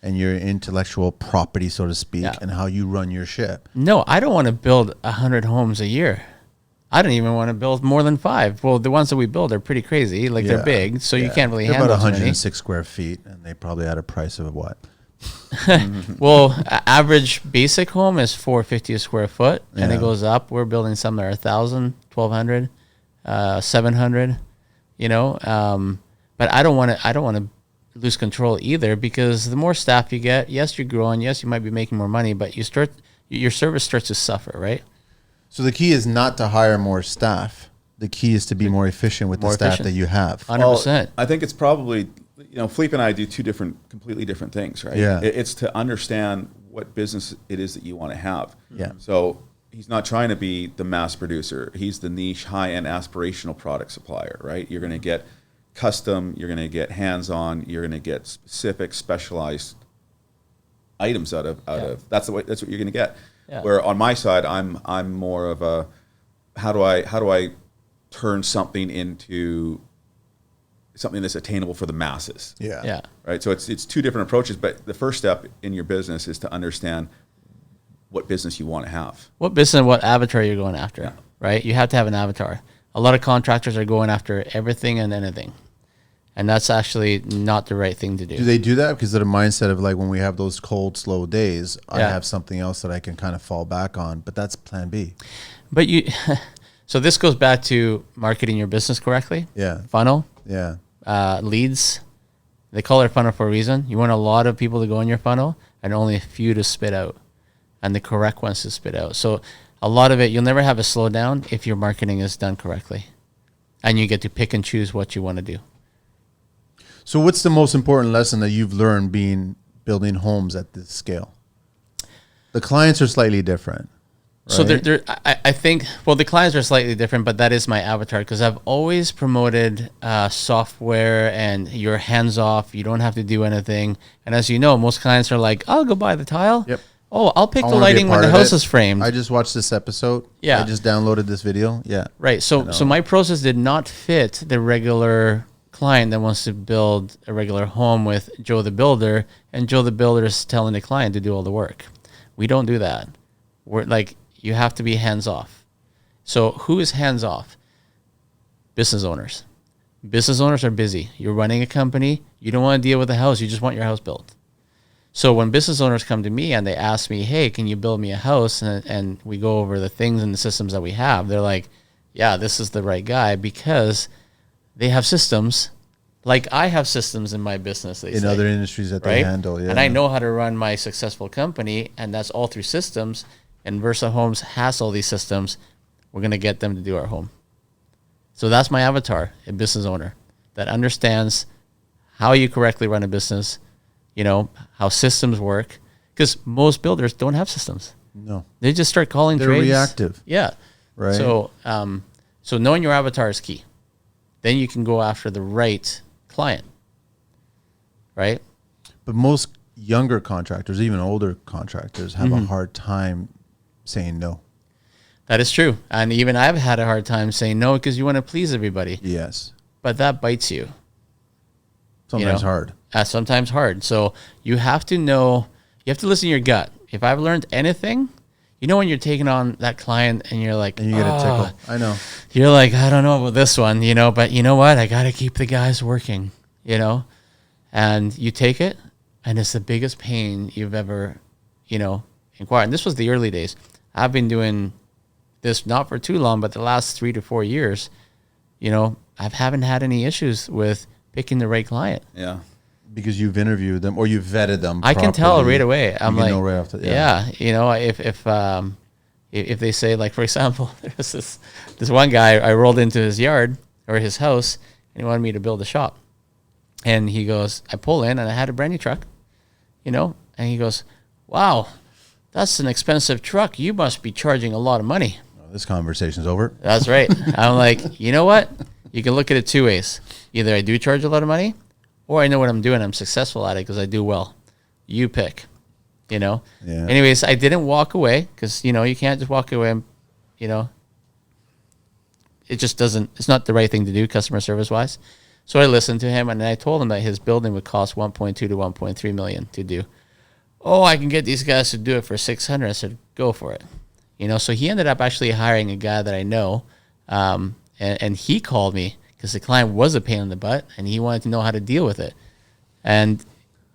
and your intellectual property, so to speak, and how you run your ship. No, I don't want to build 100 homes a year. I don't even want to build more than 5. Well, the ones that we build are pretty crazy. Like they're big, so you can't really They're handle about as many. 106 square feet, and they probably had a price of what? Well, average basic home is $450 a square foot, and Yeah. it goes up. We're building some that are 1,000, 1,200, 700. You know, but I don't want to lose control either, because the more staff you get, yes, you're growing, yes, you might be making more money, but your service starts to suffer, right? So the key is not to hire more staff. The key is to be more efficient with the staff that you have. 100%. I think it's probably, you know, Felipe and I do two completely different things, right? Yeah. It's to understand what business it is that you want to have. Yeah. So he's not trying to be the mass producer. He's the niche, high-end, aspirational product supplier, right? You're going to get custom, you're going to get hands-on, you're going to get specific, specialized items out of that's what you're going to get. Yeah. Where on my side, I'm more of a how do I turn something into something that's attainable for the masses. Yeah. Yeah. Right. So it's two different approaches, but the first step in your business is to understand what business you want to have. What business, what avatar you're going after, Yeah. right? You have to have an avatar. A lot of contractors are going after everything and anything, and that's actually not the right thing to do. Do they do that because of the mindset of like when we have those cold, slow days, I Yeah. have something else that I can kind of fall back on, but that's plan B. But so this goes back to marketing your business correctly. Yeah. Funnel, Yeah. leads. They call it a funnel for a reason. You want a lot of people to go in your funnel and only a few to spit out, and the correct ones to spit out. So a lot of it, you'll never have a slowdown if your marketing is done correctly, and you get to pick and choose what you want to do. So what's the most important lesson that you've learned building homes at this scale? The clients are slightly different. So right? I think, well, the clients are slightly different, but that is my avatar, because I've always promoted software and you're hands off. You don't have to do anything. And as you know, most clients are like, I'll go buy the tile. Yep. Oh, I'll pick I the wanna be a lighting when part the of house it. is framed. I just watched this episode. Yeah. I just downloaded this video. Yeah. Right. So my process did not fit the regular client that wants to build a regular home with Joe the builder, and Joe the builder is telling the client to do all the work. We don't do that. We're like, you have to be hands off. So who is hands off? Business owners. Business owners are busy. You're running a company. You don't want to deal with the house. You just want your house built. So when business owners come to me and they ask me, hey, can you build me a house? And we go over the things and the systems that we have. They're like, yeah, this is the right guy, because they have systems like I have systems in my business. They In say, other industries that right? they handle. Yeah. And I know how to run my successful company, and that's all through systems. And Versa Homes has all these systems. We're going to get them to do our home. So that's my avatar, a business owner that understands how you correctly run a business, you know, how systems work, because most builders don't have systems. No. They just start calling They're trades. reactive. Yeah. Right. So, so knowing your avatar is key. Then you can go after the right client, right? But most younger contractors, even older contractors, have a hard time saying no. That is true. And even I've had a hard time saying no because you want to please everybody. Yes. But that bites you. Sometimes know? hard. Sometimes hard. So you have to know, you have to listen to your gut. If I've learned anything, you know when you're taking on that client and you're like, And you get a tickle. I know. You're like, I don't know about this one, you know, but you know what? I got to keep the guys working, you know? And you take it, and it's the biggest pain you've ever, you know, inquired. And this was the early days. I've been doing this not for too long, but the last 3 to 4 years, you know, I haven't had any issues with picking the right client. Yeah. Because you've interviewed them or you've vetted them. I can tell right away. I'm You like, know right off the, yeah, you know, if they say, like, for example, there's this one guy, I rolled into his yard or his house, and he wanted me to build a shop. And he goes, I pull in and I had a brand new truck, you know, and he goes, wow, that's an expensive truck. You must be charging a lot of money. This conversation's over. That's right. I'm like, you know what? You can look at it two ways. Either I do charge a lot of money, or I know what I'm doing. I'm successful at it because I do well. You pick, you know? Yeah. Anyways, I didn't walk away because, you know, you can't just walk away and, you know, it just doesn't, it's not the right thing to do customer service wise. So I listened to him, and I told him that his building would cost 1.2 to 1.3 million to do. Oh, I can get these guys to do it for 600. I said, go for it. You know, so he ended up actually hiring a guy that I know, and he called me because the client was a pain in the butt, and he wanted to know how to deal with it. And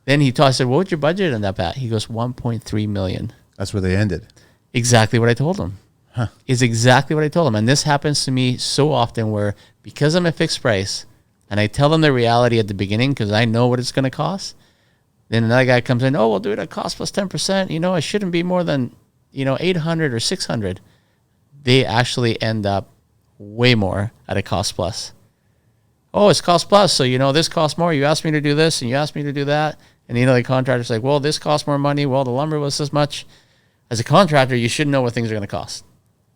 then I said, what would your budget end up at? He goes, 1.3 million. That's where they ended. Exactly what I told him. Huh. Is exactly what I told him. And this happens to me so often where, because I'm a fixed price, and I tell them the reality at the beginning because I know what it's going to cost, then another guy comes in, oh, we'll do it at cost plus 10%. You know, it shouldn't be more than, you know, 800 or 600. They actually end up way more at a cost plus. Oh, it's cost plus. So, you know, this costs more. You asked me to do this and you asked me to do that. And, you know, the contractor's like, well, this costs more money. Well, the lumber was this much. As a contractor, you should know what things are going to cost.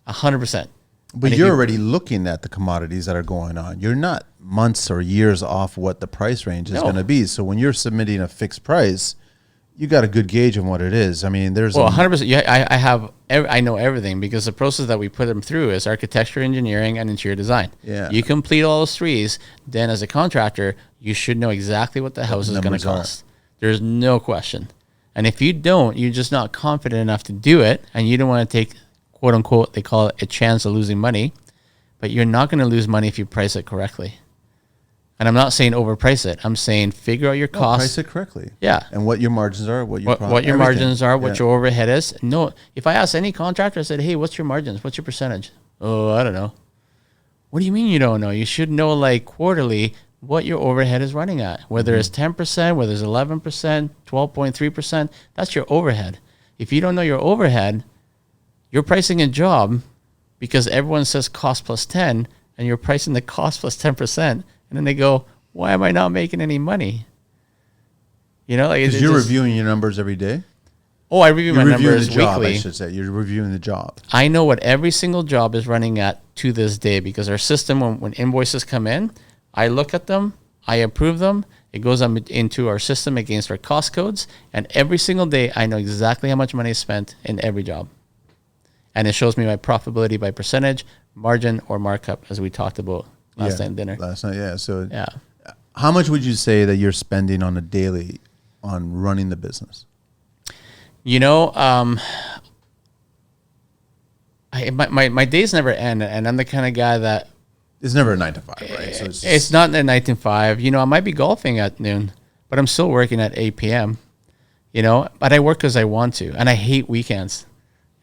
100%. But you're already looking at the commodities that are going on. You're not months or years off what the price range is going to be. So when you're submitting a fixed price, you got a good gauge on what it is. I mean, there's 100%. Yeah, I know everything because the process that we put them through is architecture, engineering, and interior design. Yeah. You complete all those threes, then as a contractor, you should know exactly what the house is going to cost. There's no question. And if you don't, you're just not confident enough to do it, and you don't want to take, quote unquote, they call it a chance of losing money, but you're not going to lose money if you price it correctly. And I'm not saying overprice it. I'm saying figure out your costs. price it correctly. Yeah. And what your margins are, what your margins are, what your overhead is. No, if I ask any contractor, I said, hey, what's your margins? What's your percentage? Oh, I don't know. What do you mean you don't know? You should know, like, quarterly what your overhead is running at. Whether it's 10%, whether it's 11%, 12.3%, that's your overhead. If you don't know your overhead, you're pricing a job because everyone says cost plus 10, and you're pricing the cost plus 10%. And then they go, why am I not making any money? You know, like, because you're reviewing your numbers every day. Oh, I review my numbers the job, weekly. I should say. You're reviewing the job. I know what every single job is running at to this day because our system, when invoices come in, I look at them, I approve them, It goes into our system against our cost codes. And every single day, I know exactly how much money is spent in every job. And it shows me my profitability by percentage, margin, or markup, as we talked about last night at dinner. Last night, yeah. So Yeah. how much would you say that you're spending on a daily on running the business? You know, my days never end, and I'm the kind of guy that It's never a 9 to 5, right? So it's not a 9 to 5. You know, I might be golfing at noon, but I'm still working at 8 p.m. You know, but I work because I want to, and I hate weekends.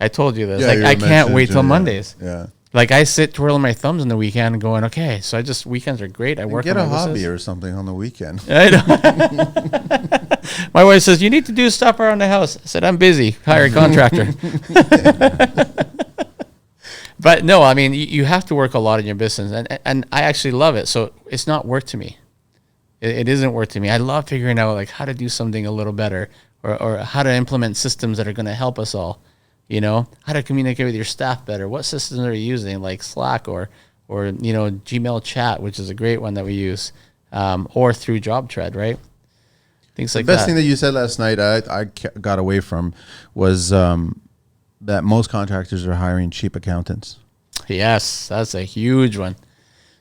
I told you this. Yeah, like, you I can't wait till yeah. Mondays. Yeah. Like, I sit twirling my thumbs on the weekend and going, okay, so weekends are great. I work Get on a my hobby business. or something on the weekend. I know. My wife says, you need to do stuff around the house. I said, I'm busy. Hire a contractor. But no, I mean, you have to work a lot in your business, and I actually love it. So it's not work to me. It isn't work to me. I love figuring out like how to do something a little better, or how to implement systems that are going to help us all. You know, how to communicate with your staff better. What systems are you using, like Slack or you know, Gmail chat, which is a great one that we use, or through JobTread, right? Things like that. The best thing that you said last night I got away from was that most contractors are hiring cheap accountants. Yes, that's a huge one.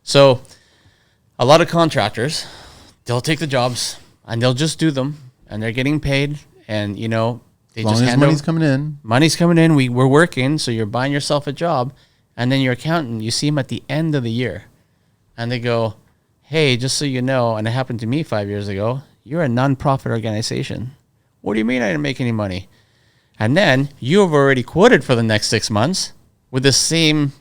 So a lot of contractors, they'll take the jobs and they'll just do them, and they're getting paid, and you know, they As long just as hand money's over, coming in. money's coming in. We're working, so you're buying yourself a job, and then your accountant, you see him at the end of the year, and they go, "Hey, just so you know," and it happened to me 5 years ago. You're a non-profit organization. What do you mean I didn't make any money? And then you have already quoted for the next 6 months with the same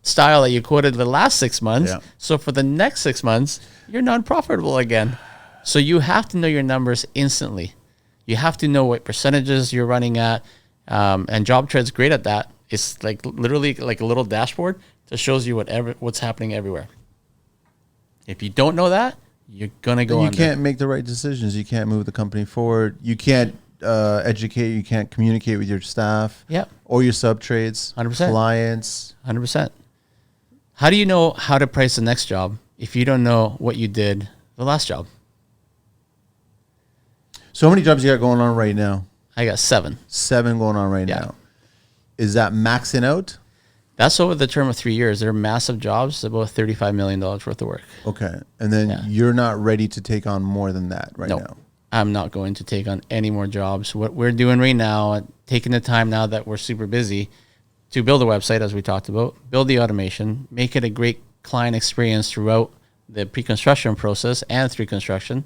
style that you quoted the last 6 months. Yeah. So for the next 6 months, you're non-profitable again. So you have to know your numbers instantly. You have to know what percentages you're running at. And JobTread's great at that. It's like literally like a little dashboard that shows you what's happening everywhere. If you don't know that, you're going to go You under. can't make the right decisions. You can't move the company forward. You can't educate. You can't communicate with your staff. Yep. Or your sub-trades. 100%. Clients. 100%. How do you know how to price the next job if you don't know what you did the last job? So how many jobs you got going on right now? I got 7. 7 going on right Yeah. now. Is that maxing out? That's over the term of 3 years. They're massive jobs, about $35 million worth of work. Okay. And then Yeah. you're not ready to take on more than that right No, now. I'm not going to take on any more jobs. What we're doing right now, taking the time now that we're super busy to build a website, as we talked about, build the automation, make it a great client experience throughout the pre-construction process and through construction.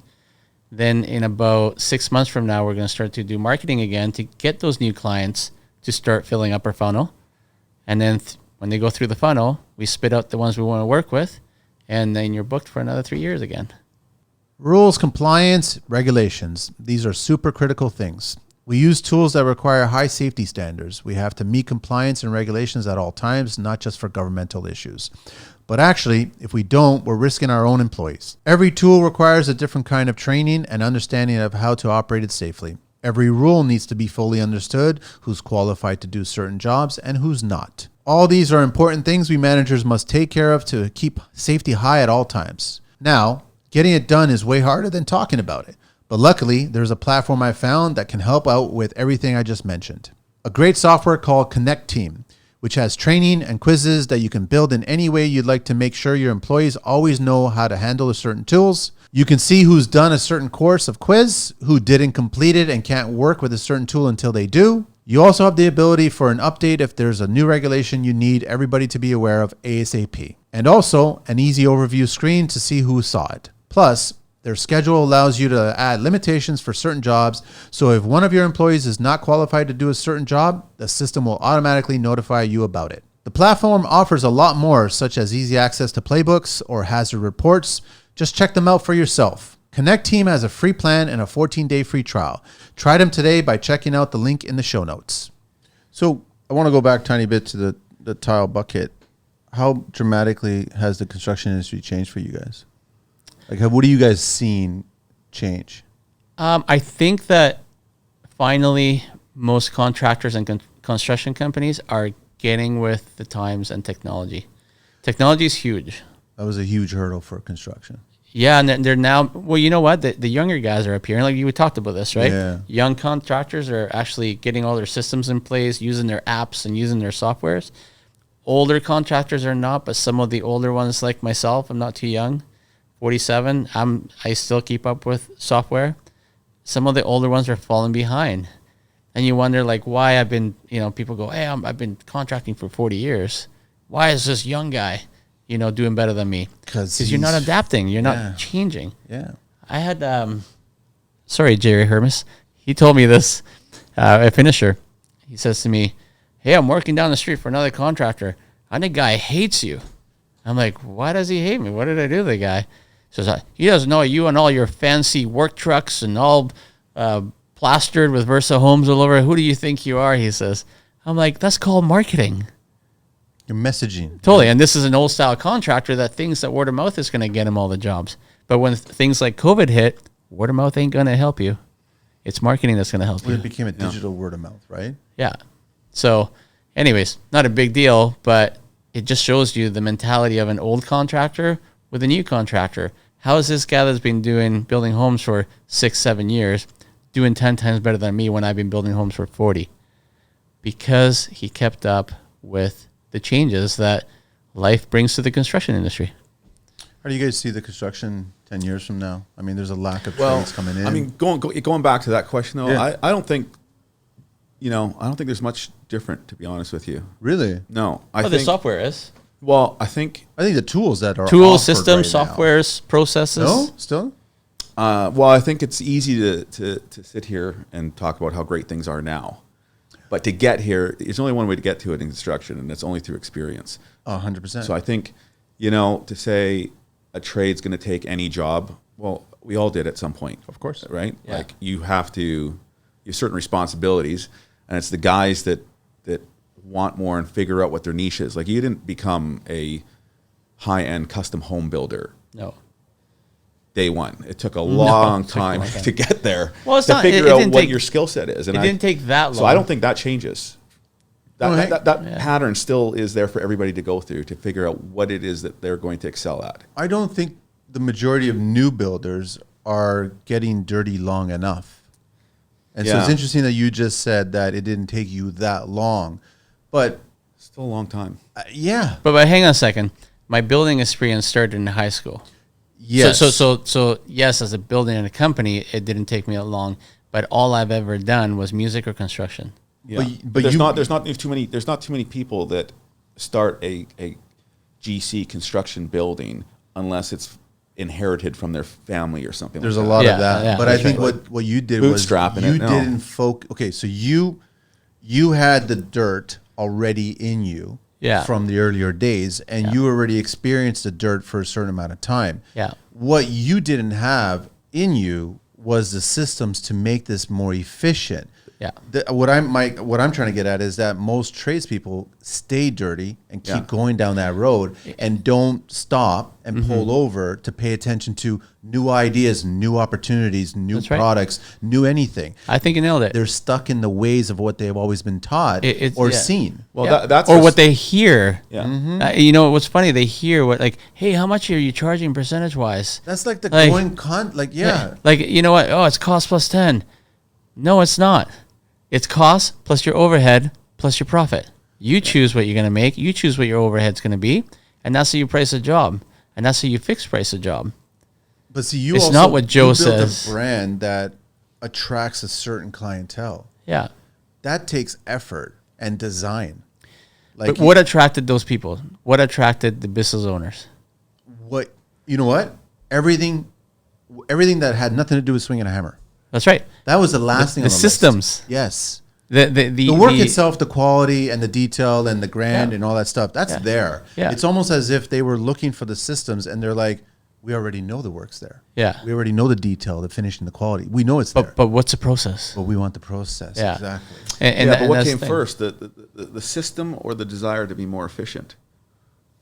Then in about 6 months from now, we're going to start to do marketing again to get those new clients to start filling up our funnel. And then when they go through the funnel, we spit out the ones we want to work with, and then you're booked for another 3 years again. Rules, compliance, regulations. These are super critical things. We use tools that require high safety standards. We have to meet compliance and regulations at all times, not just for governmental issues. But actually, if we don't, we're risking our own employees. Every tool requires a different kind of training and understanding of how to operate it safely. Every rule needs to be fully understood, who's qualified to do certain jobs and who's not. All these are important things we managers must take care of to keep safety high at all times. Now, getting it done is way harder than talking about it. But luckily, there's a platform I found that can help out with everything I just mentioned. A great software called Connecteam, which has training and quizzes that you can build in any way you'd like to make sure your employees always know how to handle certain tools. You can see who's done a certain course of quiz, who didn't complete it and can't work with a certain tool until they do. You also have the ability for an update if there's a new regulation you need everybody to be aware of ASAP. And also an easy overview screen to see who saw it. Plus, their schedule allows you to add limitations for certain jobs, so if one of your employees is not qualified to do a certain job, the system will automatically notify you about it. The platform offers a lot more, such as easy access to playbooks or hazard reports. Just check them out for yourself. Connecteam has a free plan and a 14-day free trial. Try them today by checking out the link in the show notes. So I want to go back a tiny bit to the tile bucket. How dramatically has the construction industry changed for you guys? Like, what are you guys seeing change? I think that finally most contractors and construction companies are getting with the times and technology. Technology is huge. That was a huge hurdle for construction. Yeah, and they're now, well, you know what? The younger guys are appearing. Like we talked about this, right? Yeah. Young contractors are actually getting all their systems in place, using their apps and using their softwares. Older contractors are not, but some of the older ones like myself, I'm not too young, 47, I still keep up with software. Some of the older ones are falling behind. And you wonder, like, why I've been, people go, hey, I've been contracting for 40 years. Why is this young guy, doing better than me? Because you're not adapting. You're not changing. Yeah. I had, sorry, Jerry Hermes. He told me this, a finisher. He says to me, hey, I'm working down the street for another contractor. And the guy hates you. I'm like, why does he hate me? What did I do to the guy? He says, he doesn't know you and all your fancy work trucks and all plastered with Versa homes all over. Who do you think you are? He says. I'm like, that's called marketing. Your messaging. Totally. And this is an old style contractor that thinks that word of mouth is going to get him all the jobs. But when things like COVID hit, word of mouth ain't going to help you. It's marketing that's going to help you. It became a digital word of mouth, right? Yeah. So anyways, not a big deal, but it just shows you the mentality of an old contractor with a new contractor. How is this guy that's been building homes for 6-7 years doing 10 times better than me when I've been building homes for 40? Because he kept up with the changes that life brings to the construction industry. How do you guys see the construction 10 years from now? I mean, there's a lack of trades coming in. I mean, going back to that question though, Yeah. I don't think, I don't think there's much different, to be honest with you. Really? No, The software is. Well, I think the tools that are tools, offered systems, right now. softwares, processes. No, still. well, I think it's easy to sit here and talk about how great things are now, but to get here, there's only one way to get to it in construction, and it's only through experience. 100%. So I think, to say a trade's going to take any job, well, we all did at some point, Of course. right? Yeah. Like you have certain responsibilities, and it's the guys that want more and figure out what their niche is. Like you didn't become a high-end custom home builder No. day one. It took a long it took a long time time. to get there. Well, it's to not- figure it out didn't what take- your skill set is. And It didn't take that long. So I don't think that changes. That Yeah. pattern still is there for everybody to go through to figure out what it is that they're going to excel at. I don't think the majority of new builders are getting dirty long enough. And so it's Yeah. interesting that you just said that it didn't take you that long. But Still a long time. yeah. But hang on a second. My building experience started in high school. Yes. So yes, as a building and a company, it didn't take me that long. But all I've ever done was music or construction. Yeah. But there's you- not too many people that start a GC construction building unless it's inherited from their family or something. There's a like lot Yeah, of that. yeah. But I That's think right. what you did was Bootstrapping you it, no. didn't focus. Okay, so you had the dirt already in you Yeah. from the earlier days, and you already experienced the dirt for a certain amount of time. Yeah. What you didn't have in you was the systems to make this more efficient. Yeah. What I'm trying to get at is that most tradespeople stay dirty and keep Yeah. going down that road and don't stop and pull over to pay attention to new ideas, new opportunities, new That's right. products, new anything. I think you nailed it. They're stuck in the ways of what they've always been taught or Yeah. seen. Well, Yeah. that's or just- what they hear. Yeah. What's funny? They hear what hey, how much are you charging percentage wise? That's like the Like- going yeah. Like you know what? Oh, it's cost plus 10. No, it's not. It's cost plus your overhead plus your profit. You choose what you're going to make. You choose what your overhead's going to be, and that's how you price a job, and that's how you fix price a job. But see, you It's also not what Joe you built says. a brand that attracts a certain clientele. Yeah. That takes effort and design. But what attracted those people? What attracted the business owners? what you know what everything that had nothing to do with swinging a hammer. That's right. That was the last thing. The on the systems. list. Yes. The The work itself, the quality and the detail and the grand Yeah. and all that stuff, that's Yeah. there. Yeah. It's almost as if they were looking for the systems and they're like, we already know the work's there. Yeah. We already know the detail, the finishing, the quality. We know it's there. But what's the process? But we want the process. Yeah. Exactly. And but what that's came the thing. first, the system or the desire to be more efficient?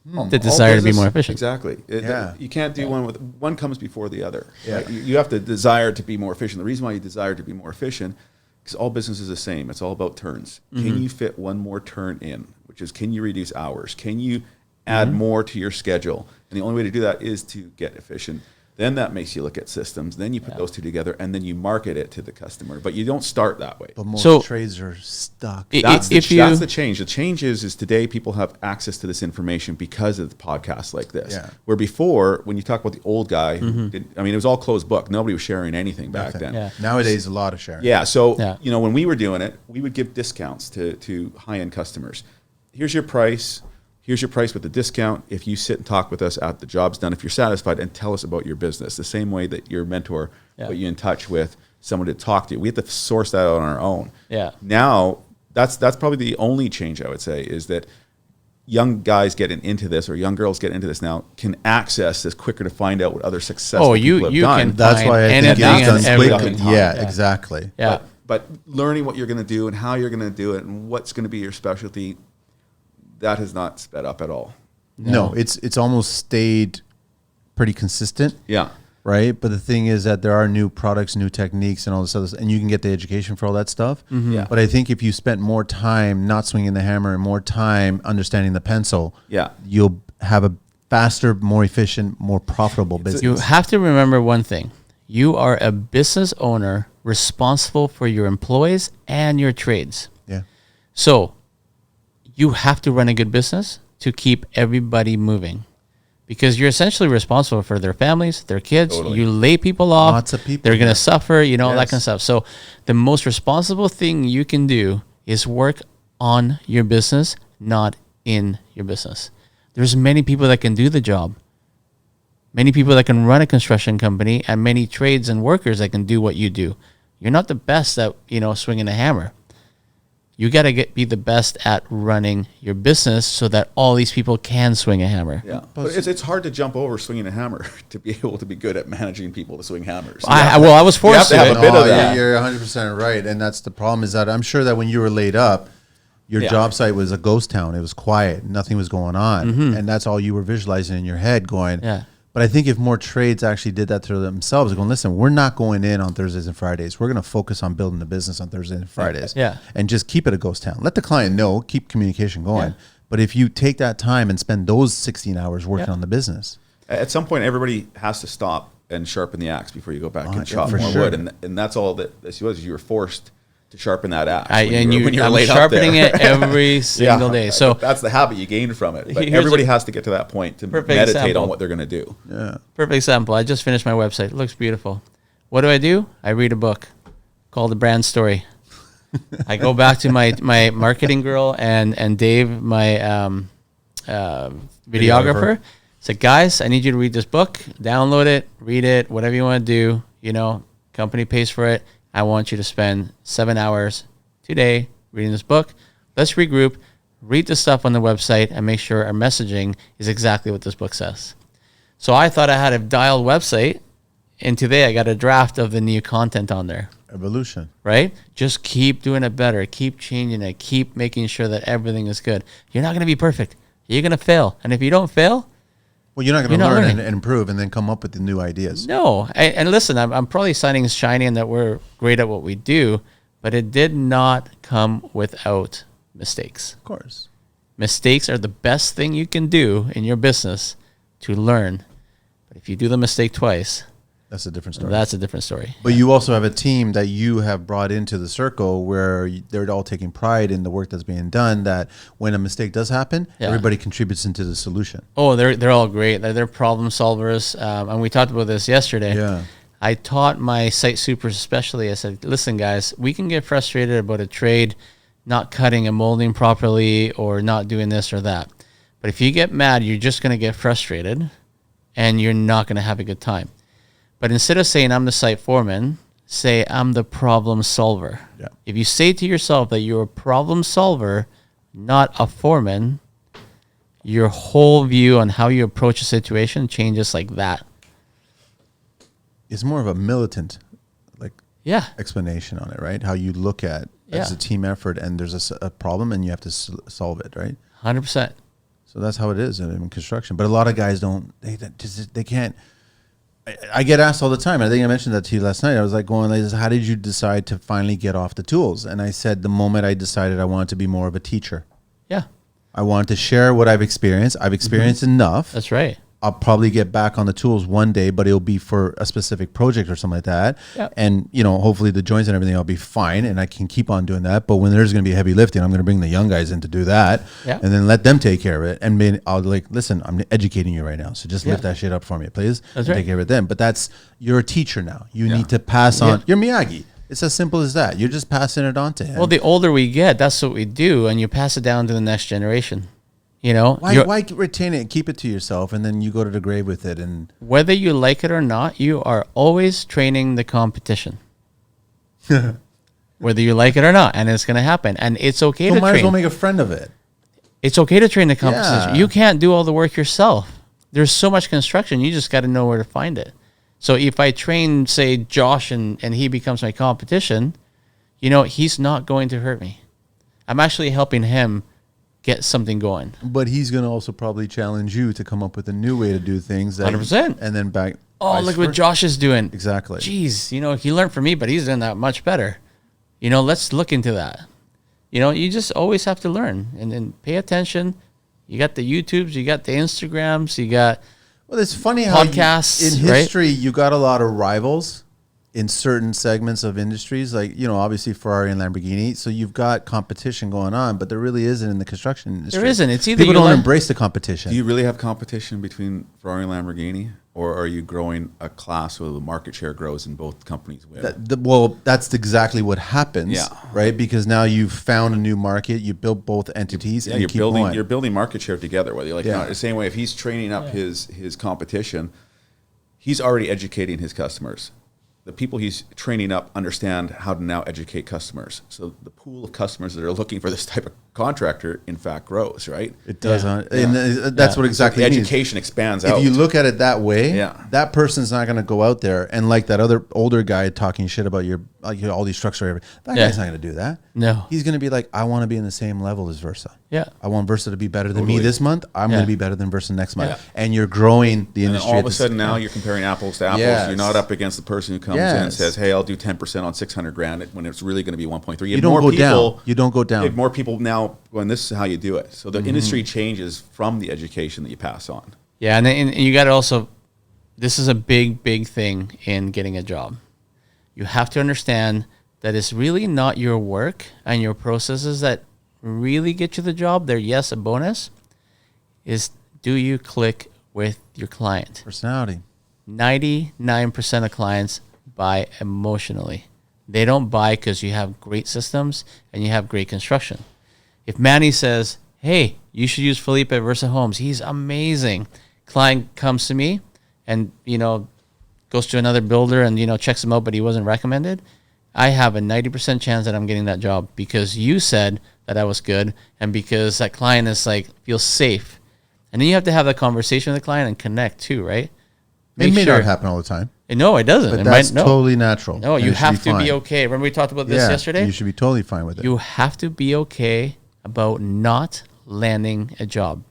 The All desire to be business- more efficient. Exactly. Yeah. You can't do one comes before the other. Yeah. Right? You have to desire to be more efficient. The reason why you desire to be more efficient, because all business is the same. It's all about turns. Can you fit one more turn in? Which is, can you reduce hours? Can you add more to your schedule? And the only way to do that is to get efficient. Then that makes you look at systems. Then you put those two together, and then you market it to the customer. But you don't start that way. But most So- trades are stuck. That's if you- that's the change. The change is today people have access to this information because of the podcasts like this. Yeah. Where before, when you talk about the old guy, who did, I mean, it was all closed book. Nobody was sharing anything back Nothing. then. Yeah. Nowadays, a lot of sharing. Yeah. So, Yeah. you know, when we were doing it, we would give discounts to high-end customers. Here's your price. Here's your price with the discount. If you sit and talk with us after the job's done, if you're satisfied, and tell us about your business, the same way that your mentor put you in touch with someone to talk to you. We have to source that out on our own. Yeah. Now, that's probably the only change I would say is that young guys getting into this or young girls getting into this now can access this quicker to find out what other successful people have done. can That's find why I think anything it's and done everything. quickly. Yeah, exactly. Yeah. But learning what you're going to do and how you're going to do it and what's going to be your specialty, that has not sped up at all. No, it's almost stayed pretty consistent. Yeah. Right. But the thing is that there are new products, new techniques and all this other stuff, and you can get the education for all that stuff. Yeah. But I think if you spent more time not swinging the hammer and more time understanding the pencil, Yeah. you'll have a faster, more efficient, more profitable business. You have to remember one thing. You are a business owner responsible for your employees and your trades. Yeah. So you have to run a good business to keep everybody moving because you're essentially responsible for their families, their kids. Totally. You lay people off. Lots of people, They're going yeah. to suffer, you know, that Yes. kind of stuff. So the most responsible thing you can do is work on your business, not in your business. There's many people that can do the job. Many people that can run a construction company and many trades and workers that can do what you do. You're not the best at, you know, swinging a hammer. You got to be the best at running your business so that all these people can swing a hammer. Yeah. But it's hard to jump over swinging a hammer to be able to be good at managing people to swing hammers. I was forced to to. have a bit of No, that. You're 100% right. And that's the problem is that I'm sure that when you were laid up, your Yeah. job site was a ghost town. It was quiet. Nothing was going on. And that's all you were visualizing in your head going, Yeah. But I think if more trades actually did that to themselves, going, listen, we're not going in on Thursdays and Fridays. We're going to focus on building the business on Thursdays and Fridays. Yeah. And just keep it a ghost town. Let the client know, keep communication going. Yeah. But if you take that time and spend those 16 hours working Yeah. on the business, At some point, everybody has to stop and sharpen the axe before you go back and yeah, chop for more sure. wood. And that's all that this was. You were forced to sharpen that axe. I'm laid up sharpening there. it every single day. So that's the habit you gain from it. But Here's everybody a has to get to that point to perfect meditate example. on what they're going to do. yeah. perfect example. I just finished my website. It looks beautiful. What do? I read a book called The Brand Story. I go back to my marketing girl and Dave, my videographer. Said, guys, I need you to read this book. Download it, read it, whatever you want to do. You know, company pays for it. I want you to spend 7 hours today reading this book. Let's regroup, read the stuff on the website, and make sure our messaging is exactly what this book says. So I thought I had a dialed website, and today I got a draft of the new content on there, Evolution. right? Just keep doing it better, keep changing it, keep making sure that everything is good. You're not going to be perfect. You're going to fail. And if you don't fail, Well, you're not going You're to not learn and learning. improve and then come up with the new ideas. no. And listen, I'm probably sounding shiny and that we're great at what we do, but it did not come without mistakes. Of course. Mistakes are the best thing you can do in your business to learn. But if you do the mistake twice, That's a different story. that's a different story. But you also have a team that you have brought into the circle where they're all taking pride in the work that's being done, that when a mistake does happen, Yeah. everybody contributes into the solution. Oh, they're all great. They're problem solvers. And we talked about this yesterday. Yeah. I taught my site supers especially. I said, listen, guys, we can get frustrated about a trade not cutting and molding properly or not doing this or that. But if you get mad, you're just going to get frustrated and you're not going to have a good time. But instead of saying I'm the site foreman, say I'm the problem solver. Yeah. If you say to yourself that you're a problem solver, not a foreman, your whole view on how you approach a situation changes like that. It's more of a militant like Yeah. explanation on it, right? How you look at as Yeah. a team effort and there's a problem and you have to solve it, right? 100%. So that's how it is in construction. But a lot of guys don't, they can't. I get asked all the time. I think I mentioned that to you last night. I was like going, like, how did you decide to finally get off the tools? And I said, the moment I decided I wanted to be more of a teacher. Yeah. I wanted to share what I've experienced. I've experienced enough. That's right. I'll probably get back on the tools one day, but it'll be for a specific project or something like that. Yep. And, you know, hopefully the joints and everything will be fine and I can keep on doing that. But when there's going to be heavy lifting, I'm going to bring the young guys in to do that Yeah. and then let them take care of it. And I'll like, listen, I'm educating you right now. So just lift that shit up for me, please. That's and right. take care of it then. But you're a teacher now. You need to pass on. You're Miyagi. It's as simple as that. You're just passing it on to him. Well, the older we get, that's what we do, and you pass it down to the next generation. You know, why retain it and keep it to yourself, and then you go to the grave with it? And whether you like it or not, you are always training the competition. Whether you like it or not, and it's going to happen, and it's okay to might train. as well make a friend of it. It's okay to train the competition. Yeah. You can't do all the work yourself. There's so much construction. You just got to know where to find it. So if I train, say, Josh, and he becomes my competition, you know, he's not going to hurt me. I'm actually helping him get something going. But he's going to also probably challenge you to come up with a new way to do things. 100%. And then back. Oh, look what Josh is doing. Exactly. Jeez, you know, he learned from me, but he's doing that much better. You know, let's look into that. You know, you just always have to learn and then pay attention. You got the YouTubes, you got the Instagrams, you got... Well, it's funny how podcasts, in history, you got a lot of rivals in certain segments of industries, like, you know, obviously Ferrari and Lamborghini. So you've got competition going on, but there really isn't in the construction industry. There isn't. It's either people don't embrace the competition. Do you really have competition between Ferrari and Lamborghini? Or are you growing a class where the market share grows and both companies win? Well, that's exactly what happens, Yeah. right? Because now you've found a new market, you built both entities, and you're keep building going. you're building market share together. Whether you like it or Yeah. not. The same way, if he's training up his competition, he's already educating his customers. The people he's training up understand how to now educate customers. So the pool of customers that are looking for this type of contractor, in fact, grows, right? It does, Yeah. and that's what exactly The it means. education expands out. If you look at it that way, Yeah. that person's not going to go out there and like that other older guy talking shit about all these trucks or everything. That Yeah. guy's not going to do that. No. He's going to be like, I want to be in the same level as Versa. Yeah. I want Versa to be better than me Totally. this month. I'm Yeah. going to be better than Versa next month. Yeah. And you're growing the and then industry. all at of a the sudden now you're comparing apples to apples. Yes. You're not up against the person who comes in and Yes. says, "Hey, I'll do 10% on 600 grand," when it's really going to be 1.3. You don't go down. You don't go down. You have more people now going, "This is how you do it." So the industry changes from the education that you pass on. Yeah, and you got to also, this is a big, big thing in getting a job. You have to understand that it's really not your work and your processes that really get you the job. They're, yes, a bonus. Is do you click with your client? Personality. 99% of clients buy emotionally. They don't buy because you have great systems and you have great construction. If Manny says, hey, you should use Felipe at Versa Homes, he's amazing. Client comes to me and, you know, goes to another builder and, you know, checks him out, but he wasn't recommended. I have a 90% chance that I'm getting that job because you said that I was good and because that client is like, feels safe. And then you have to have that conversation with the client and connect too, right? It may not happen all the time, No, it doesn't. but It that's might, no. totally natural. No, and you it should have to be fine. okay. Remember we talked about this yesterday? You should be totally fine with it. You have to be okay about not landing a job.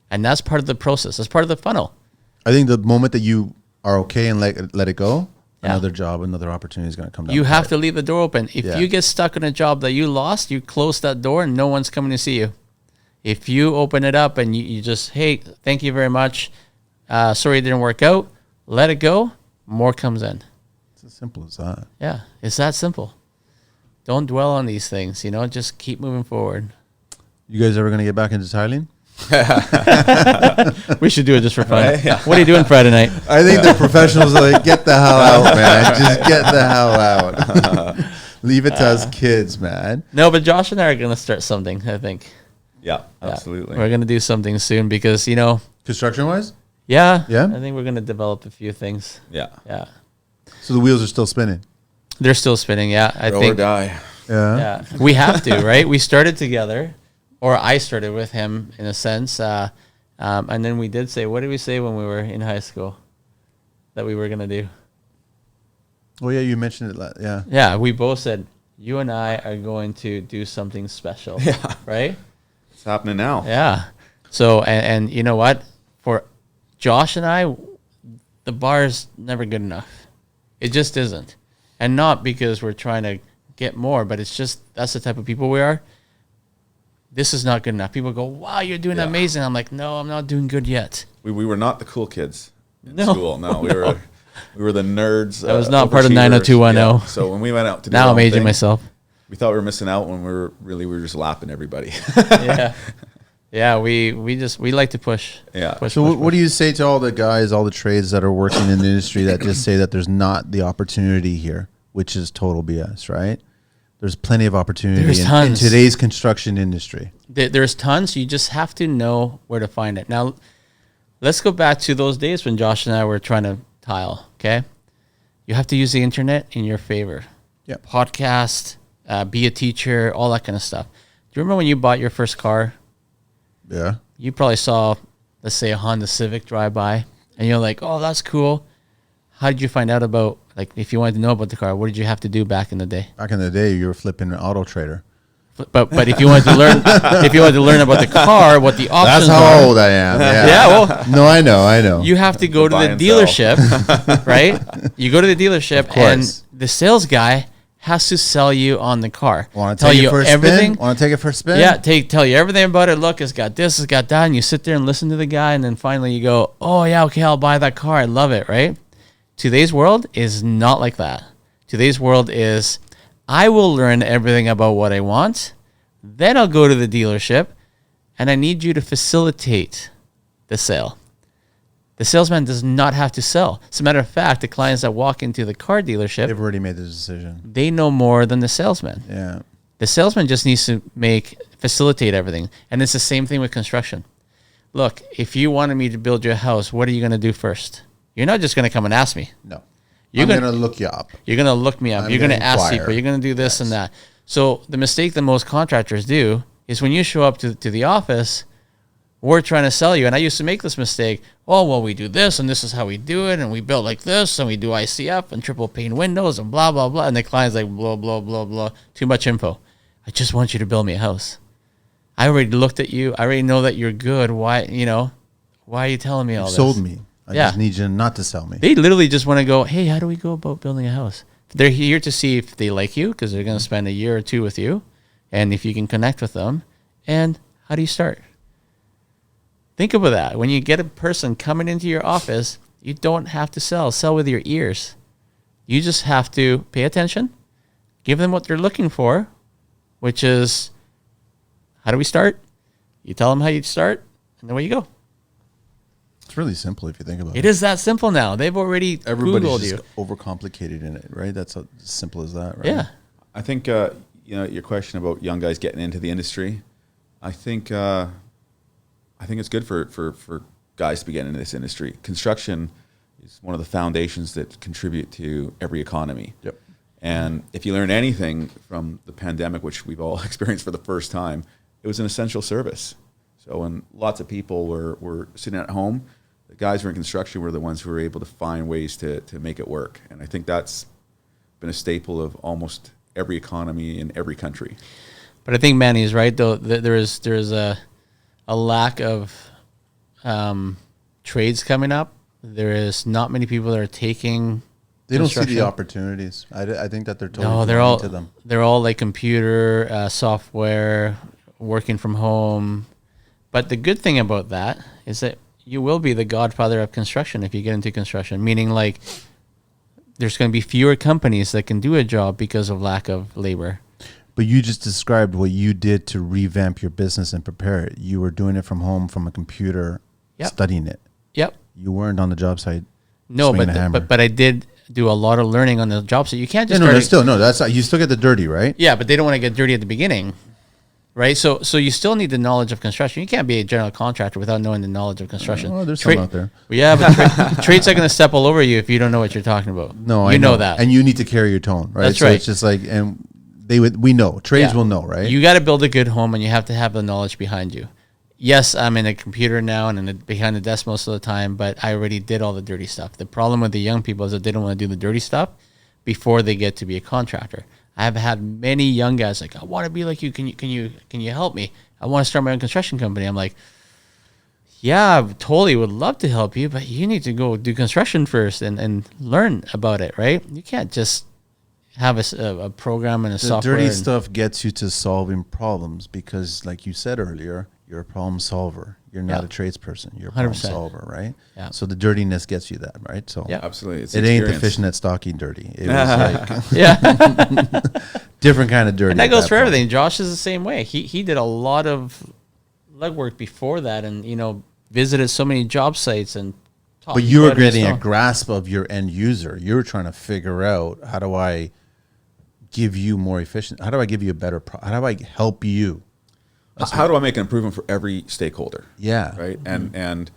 And that's part of the process. That's part of the funnel. I think the moment that you are okay and let it go, Yeah. another job, another opportunity is going to come down. You the have pipe. to leave the door open. If Yeah. you get stuck in a job that you lost, you close that door and no one's coming to see you. If you open it up and you just, hey, thank you very much. Sorry it didn't work out. Let it go. More comes in. It's as simple as that. Yeah, it's that simple. Don't dwell on these things, you know, just keep moving forward. You guys ever going to get back into tiling? We should do it just for fun. What are you doing Friday night? I think the professionals are like, get the hell out, man. Just get the hell out. Leave it to us kids, man. No, but Josh and I are going to start something, I think. Yeah, Yeah. absolutely. We're going to do something soon because, you know, Construction-wise? yeah, Yeah? I think we're going to develop a few things. Yeah. Yeah. So the wheels are still spinning. They're still spinning, yeah. I Grow or think die. Yeah. yeah, we have to, right? We started together, or I started with him in a sense. And then we did say, what did we say when we were in high school that we were going to do? Oh, yeah, you mentioned it. Yeah. Yeah, we both said, you and I are going to do something special. Yeah. Right? It's happening now. Yeah. So, and you know what? For Josh and I, the bar is never good enough. It just isn't. And not because we're trying to get more, but it's just, that's the type of people we are. this is not good enough. People go, wow, you're doing amazing. I'm like, no, I'm not doing good yet. We were not the cool kids in No. school. No, we were the nerds. I was not part of 90210. Yeah. So when we went out to do Now our I'm own aging thing, myself. we thought we were missing out when we were just lapping everybody. Yeah. Yeah, we like to push. Yeah. Push, So push, what do you say to all the guys, all the trades that are working in the industry that just say that there's not the opportunity here, which is total BS, right? There's plenty of opportunity in today's construction industry. There's tons. You just have to know where to find it. Now, let's go back to those days when Josh and I were trying to tile, okay? You have to use the internet in your favor. Yeah. Podcast, be a teacher, all that kind of stuff. Do you remember when you bought your first car? Yeah. You probably saw, let's say, a Honda Civic drive by, and you're like, oh, that's cool. How did you find out about, like, if you wanted to know about the car, what did you have to do back in the day? Back in the day, you were flipping an auto trader. But if you wanted to learn, about the car, what the options That's are. how old I am. Yeah. Yeah, well, No, I know. you have to go to Buy the and sell. dealership, right? You go to the dealership, and the sales guy has to sell you on the car. Want to take it for a spin? Want to take it for a spin? Yeah, tell you everything about it. Look, it's got this, it's got that, and you sit there and listen to the guy, and then finally you go, oh yeah, okay, I'll buy that car. I love it, right? Today's world is not like that. Today's world is, I will learn everything about what I want, then I'll go to the dealership, and I need you to facilitate the sale. The salesman does not have to sell. As a matter of fact, the clients that walk into the car dealership, They've already made the decision. they know more than the salesman. Yeah. The salesman just needs to facilitate everything. And it's the same thing with construction. Look, if you wanted me to build your house, what are you going to do first? You're not just going to come and ask me. No. You're I'm gonna- going to look you up. You're going to look me up. I'm You're going to gonna ask inquire. people. You're going to do this and that. So the mistake that most contractors do is when you show up to the office, we're trying to sell you. And I used to make this mistake. Oh, well, we do this, and this is how we do it, and we build like this, and we do ICF and triple pane windows and blah, blah, blah. And the client's like, blah, blah, blah, blah. Too much info. I just want you to build me a house. I already looked at you. I already know that you're good. Why are you telling me all You this? sold me. I Yeah. just need you not to sell me. They literally just want to go, hey, how do we go about building a house? They're here to see if they like you because they're going to spend a year or two with you, and if you can connect with them. And how do you start? Think about that. When you get a person coming into your office, you don't have to sell. Sell with your ears. You just have to pay attention, give them what they're looking for, which is, how do we start? You tell them how you start, and away you go. It's really simple if you think about it. It is that simple now. They've already Everybody's Googled just you. overcomplicated in it, right? That's as simple as that, right? Yeah. I think your question about young guys getting into the industry, I think it's good for guys to be getting into this industry. Construction is one of the foundations that contribute to every economy. Yep. And if you learn anything from the pandemic, which we've all experienced for the first time, it was an essential service. So when lots of people were sitting at home, the guys who were in construction were the ones who were able to find ways to make it work. And I think that's been a staple of almost every economy in every country. But I think Manny's right, though. There's a lack of trades coming up. There is not many people that are taking. They don't see the construction. opportunities. I think that they're totally No, they're blind all to them. they're all like computer software, working from home. But the good thing about that is that you will be the godfather of construction if you get into construction. Meaning, like, there's going to be fewer companies that can do a job because of lack of labor. But you just described what you did to revamp your business and prepare it. You were doing it from home, from a computer, Yep. studying it. Yep. You weren't on the job site. No, swinging a hammer. but I did do a lot of learning on the job. So you can't just That's you still get the dirty, right? Yeah, but they don't want to get dirty at the beginning, right? So you still need the knowledge of construction. You can't be a general contractor without knowing the knowledge of construction. Oh, there's some out there. Yeah, but trades are going to step all over you if you don't know what you're talking about. No, you I know that. and you need to carry your tone, right? That's so right. It's just like, and we know trades Yeah. will know, right? You got to build a good home, and you have to have the knowledge behind you. Yes, I'm in a computer now and behind the desk most of the time, but I already did all the dirty stuff. The problem with the young people is that they don't want to do the dirty stuff before they get to be a contractor. I have had many young guys like, I want to be like you. Can you help me? I want to start my own construction company. I'm like, yeah, I totally would love to help you, but you need to go do construction first and learn about it, right? You can't just have a program and a The software. dirty stuff gets you to solving problems because, like you said earlier, you're a problem solver. You're not a tradesperson. You're a problem 100%. solver, right? Yeah. So the dirtiness gets you that, right? So Yeah. Absolutely. It's it ain't the experience. fishnet stocking dirty. It was like Yeah. different kind of dirty. And that at goes for point. everything. Josh is the same way. He did a lot of legwork before that, and visited so many job sites and. But you were getting a grasp of your end user. You were trying to figure out, how do I give you more efficient? How do I give you a better? How do I help you? How do I make an improvement for every stakeholder? Yeah. Right. And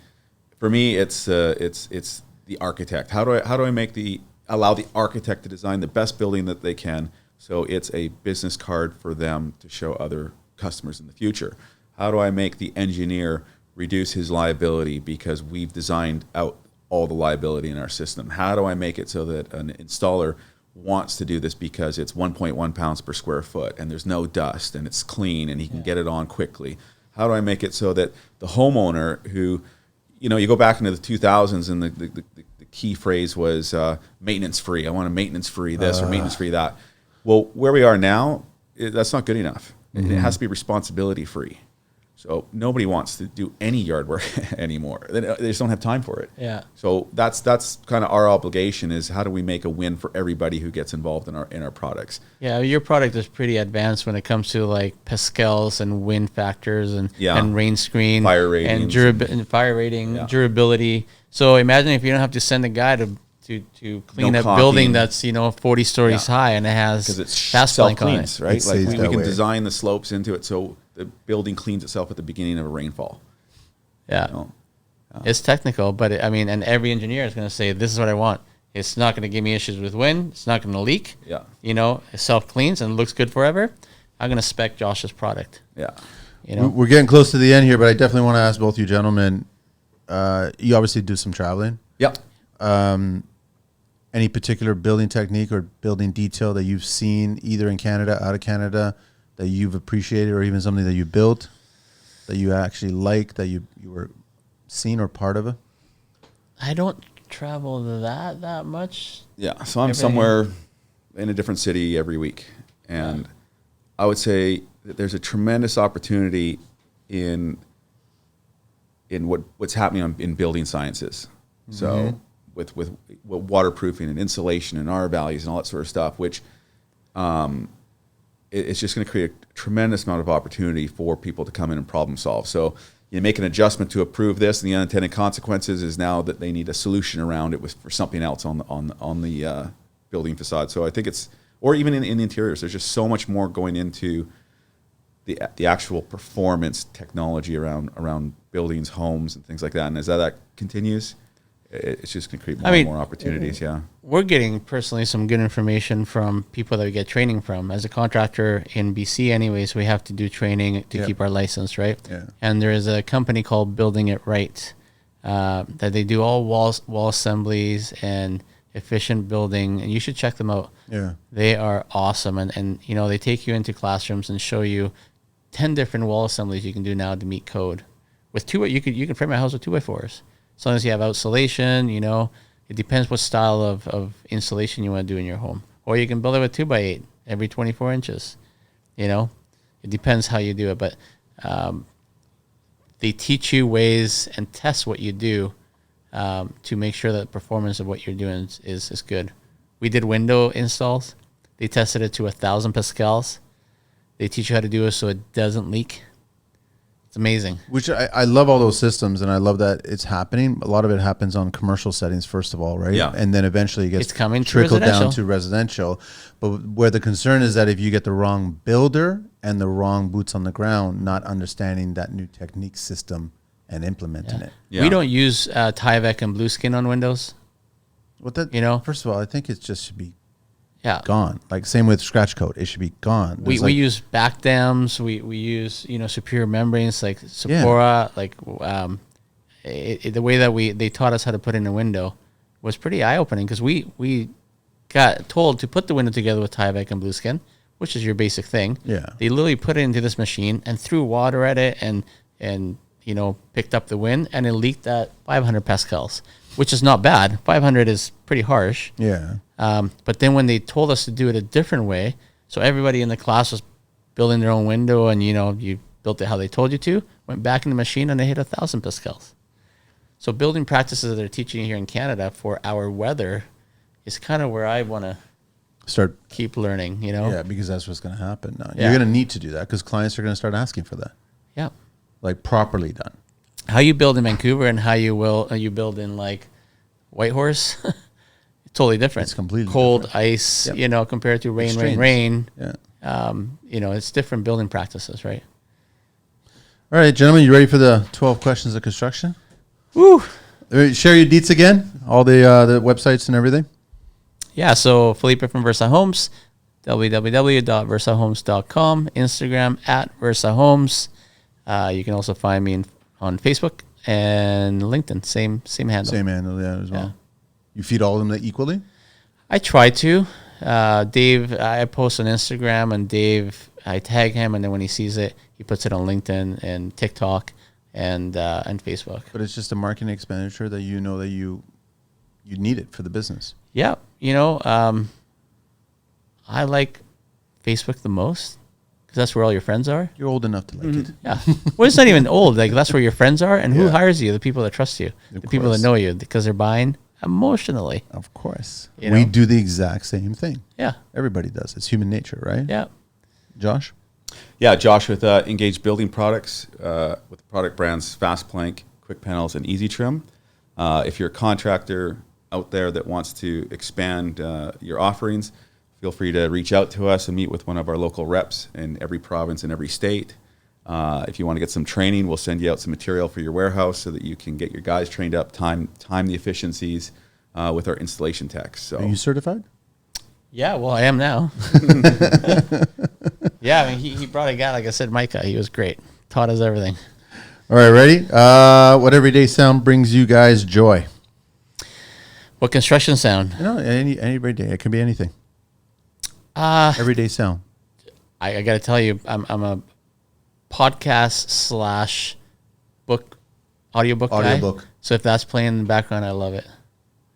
for me, it's the architect. How do I allow the architect to design the best building that they can, so it's a business card for them to show other customers in the future? How do I make the engineer reduce his liability because we've designed out all the liability in our system? How do I make it so that an installer wants to do this because it's 1.1 pounds per square foot and there's no dust and it's clean and he can get it on quickly? How do I make it so that the homeowner who, you go back into the 2000s and the key phrase was maintenance free. I want a maintenance free this or maintenance free that. Well, where we are now, that's not good enough. It has to be responsibility free. So nobody wants to do any yard work anymore. They just don't have time for it. Yeah. So that's kind of our obligation, is how do we make a win for everybody who gets involved in our products? Yeah, your product is pretty advanced when it comes to like pascals and wind factors and rain screen, fire rating, and fire rating, durability. So imagine if you don't have to send a guy to clean a building that's 40 stories high and it has because it's fast blank on cleans, it. right? It Like we can way. design the slopes into it so the building cleans itself at the beginning of a rainfall. Yeah. It's technical, but and every engineer is going to say, this is what I want. It's not going to give me issues with wind. It's not going to leak. Yeah. It self-cleans and looks good forever. I'm going to spec Josh's product. Yeah. We're getting close to the end here, but I definitely want to ask both you gentlemen, you obviously do some traveling. Yep. Any particular building technique or building detail that you've seen either in Canada, out of Canada, that you've appreciated, or even something that you built that you actually like, that you were seen or part of it? I don't travel that much. Yeah. So I'm somewhere in a different city every week. And I would say that there's a tremendous opportunity in what's happening in building sciences. So with waterproofing and insulation and R values and all that sort of stuff, which it's just going to create a tremendous amount of opportunity for people to come in and problem solve. So you make an adjustment to approve this, and the unintended consequences is now that they need a solution around it for something else on the building facade. So I think or even in the interiors, there's just so much more going into the actual performance technology around buildings, homes, and things like that. And as that continues, it's just going to create more and more opportunities. Yeah, we're getting personally some good information from people that we get training from. As a contractor in BC, anyways, we have to do training to keep our license, right? Yeah. And there is a company called Building It Right that they do all wall assemblies and efficient building, and you should check them out. Yeah, they are awesome, and they take you into classrooms and show you 10 different wall assemblies you can do now to meet code. With you can frame a house with 2x4s. As long as you have insulation, it depends what style of insulation you want to do in your home. Or you can build it with 2x8 every 24 inches. It depends how you do it. But they teach you ways and test what you do to make sure that the performance of what you're doing is good. We did window installs. They tested it to 1,000 pascals. They teach you how to do it so it doesn't leak. It's amazing. which I love all those systems, and I love that it's happening. A lot of it happens on commercial settings, first of all, right? Yeah. And then eventually it gets It's coming to trickled down residential. to residential. But where the concern is that if you get the wrong builder and the wrong boots on the ground, not understanding that new technique system and implementing it. Yeah. We don't use Tyvek and Blueskin on Windows. What that, first of all, I think it just should be Yeah. gone. Like same with scratch code, it should be gone. We use back dams. We use superior membranes like Sephora. Like the way that they taught us how to put in a window was pretty eye opening, because we got told to put the window together with Tyvek and Blueskin, which is your basic thing. Yeah. They literally put it into this machine and threw water at it and picked up the wind, and it leaked at 500 pascals, which is not bad. 500 is pretty harsh. Yeah. But then when they told us to do it a different way, so everybody in the class was building their own window, and you built it how they told you to, went back in the machine, and they hit 1,000 pascals. So building practices that they're teaching here in Canada for our weather is kind of where I want to Start. keep learning, Yeah, because that's what's going to happen now. Yeah. You're going to need to do that because clients are going to start asking for that, Yeah. like properly done. How you build in Vancouver and how you build in like Whitehorse, totally different. It's completely cold different. ice, Yep. compared to rain, Extremes. rain. Yeah. It's different building practices, right? All right, gentlemen, you ready for the 12 questions of construction? Woo! Share your deets again, all the websites and everything. Yeah, so Felipe from Versa Homes, www.versahomes.com, Instagram @VersaHomes. You can also find me on Facebook and LinkedIn, same handle. Same handle, yeah, as well. Yeah. You feed all of them equally? I try to. Dave, I post on Instagram, and Dave, I tag him, and then when he sees it, he puts it on LinkedIn and TikTok and Facebook. But it's just a marketing expenditure that you know that you need it for the business. Yeah, I like Facebook the most because that's where all your friends are. You're old enough to like it. Yeah, well, it's not even old. Like that's where your friends are, and who Yeah. hires you? The people that trust you, Of the people that course. know you, because they're buying emotionally. Of course. You We know? do the exact same thing. Yeah, Everybody does. It's human nature, right? yeah. Josh? Yeah, Josh with Engaged Building Products with the product brands Fast Plank, Quick Panels, and Easy Trim. If you're a contractor out there that wants to expand your offerings, feel free to reach out to us and meet with one of our local reps in every province and every state. If you want to get some training, we'll send you out some material for your warehouse so that you can get your guys trained up, time the efficiencies with our installation techs. So Are you certified? Yeah, well, I am now. Yeah, I mean, he brought a guy, like I said, Micah. He was great. Taught us everything. All right, ready? What everyday sound brings you guys joy? What construction sound? Any everyday. It can be anything. Everyday sound. I got to tell you, I'm a podcast / book, audiobook guy. Audiobook. So if that's playing in the background, I love it.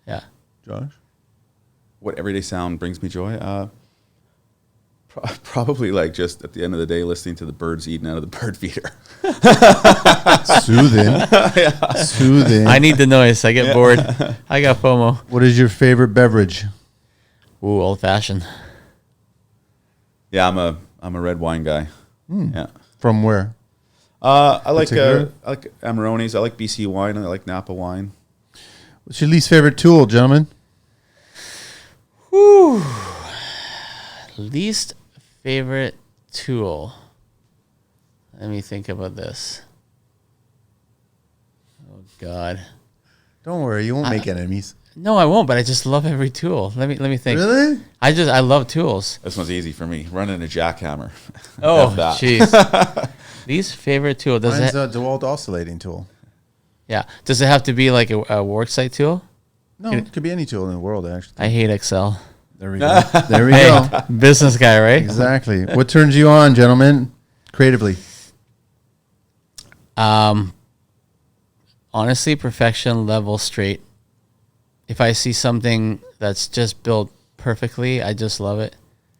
Yeah. Josh? what everyday sound brings me joy? Probably like just at the end of the day, listening to the birds eating out of the bird feeder. Soothing. Soothing. I need the noise. I get bored. I got FOMO. What is your favorite beverage? Ooh, old fashioned. Yeah, I'm a red wine guy. Yeah. From where? I like Particular? Amarones. I like BC wine. I like Napa wine. What's your least favorite tool, gentlemen? Whew. Least favorite tool. Let me think about this. Oh God. Don't worry, you won't make enemies. No, I won't. But I just love every tool. Let me think. Really? I love tools. This one's easy for me. Running a jackhammer. Oh, F that. jeez. Least favorite tool. Does Mine's it? a DeWalt oscillating tool. Yeah. Does it have to be like a worksite tool? No, it could be any tool in the world, actually. I hate Excel. There we go. There we Hey, go. business guy, right? Exactly. What turns you on, gentlemen, creatively? Honestly, perfection level straight. If I see something that's just built perfectly, I just love it.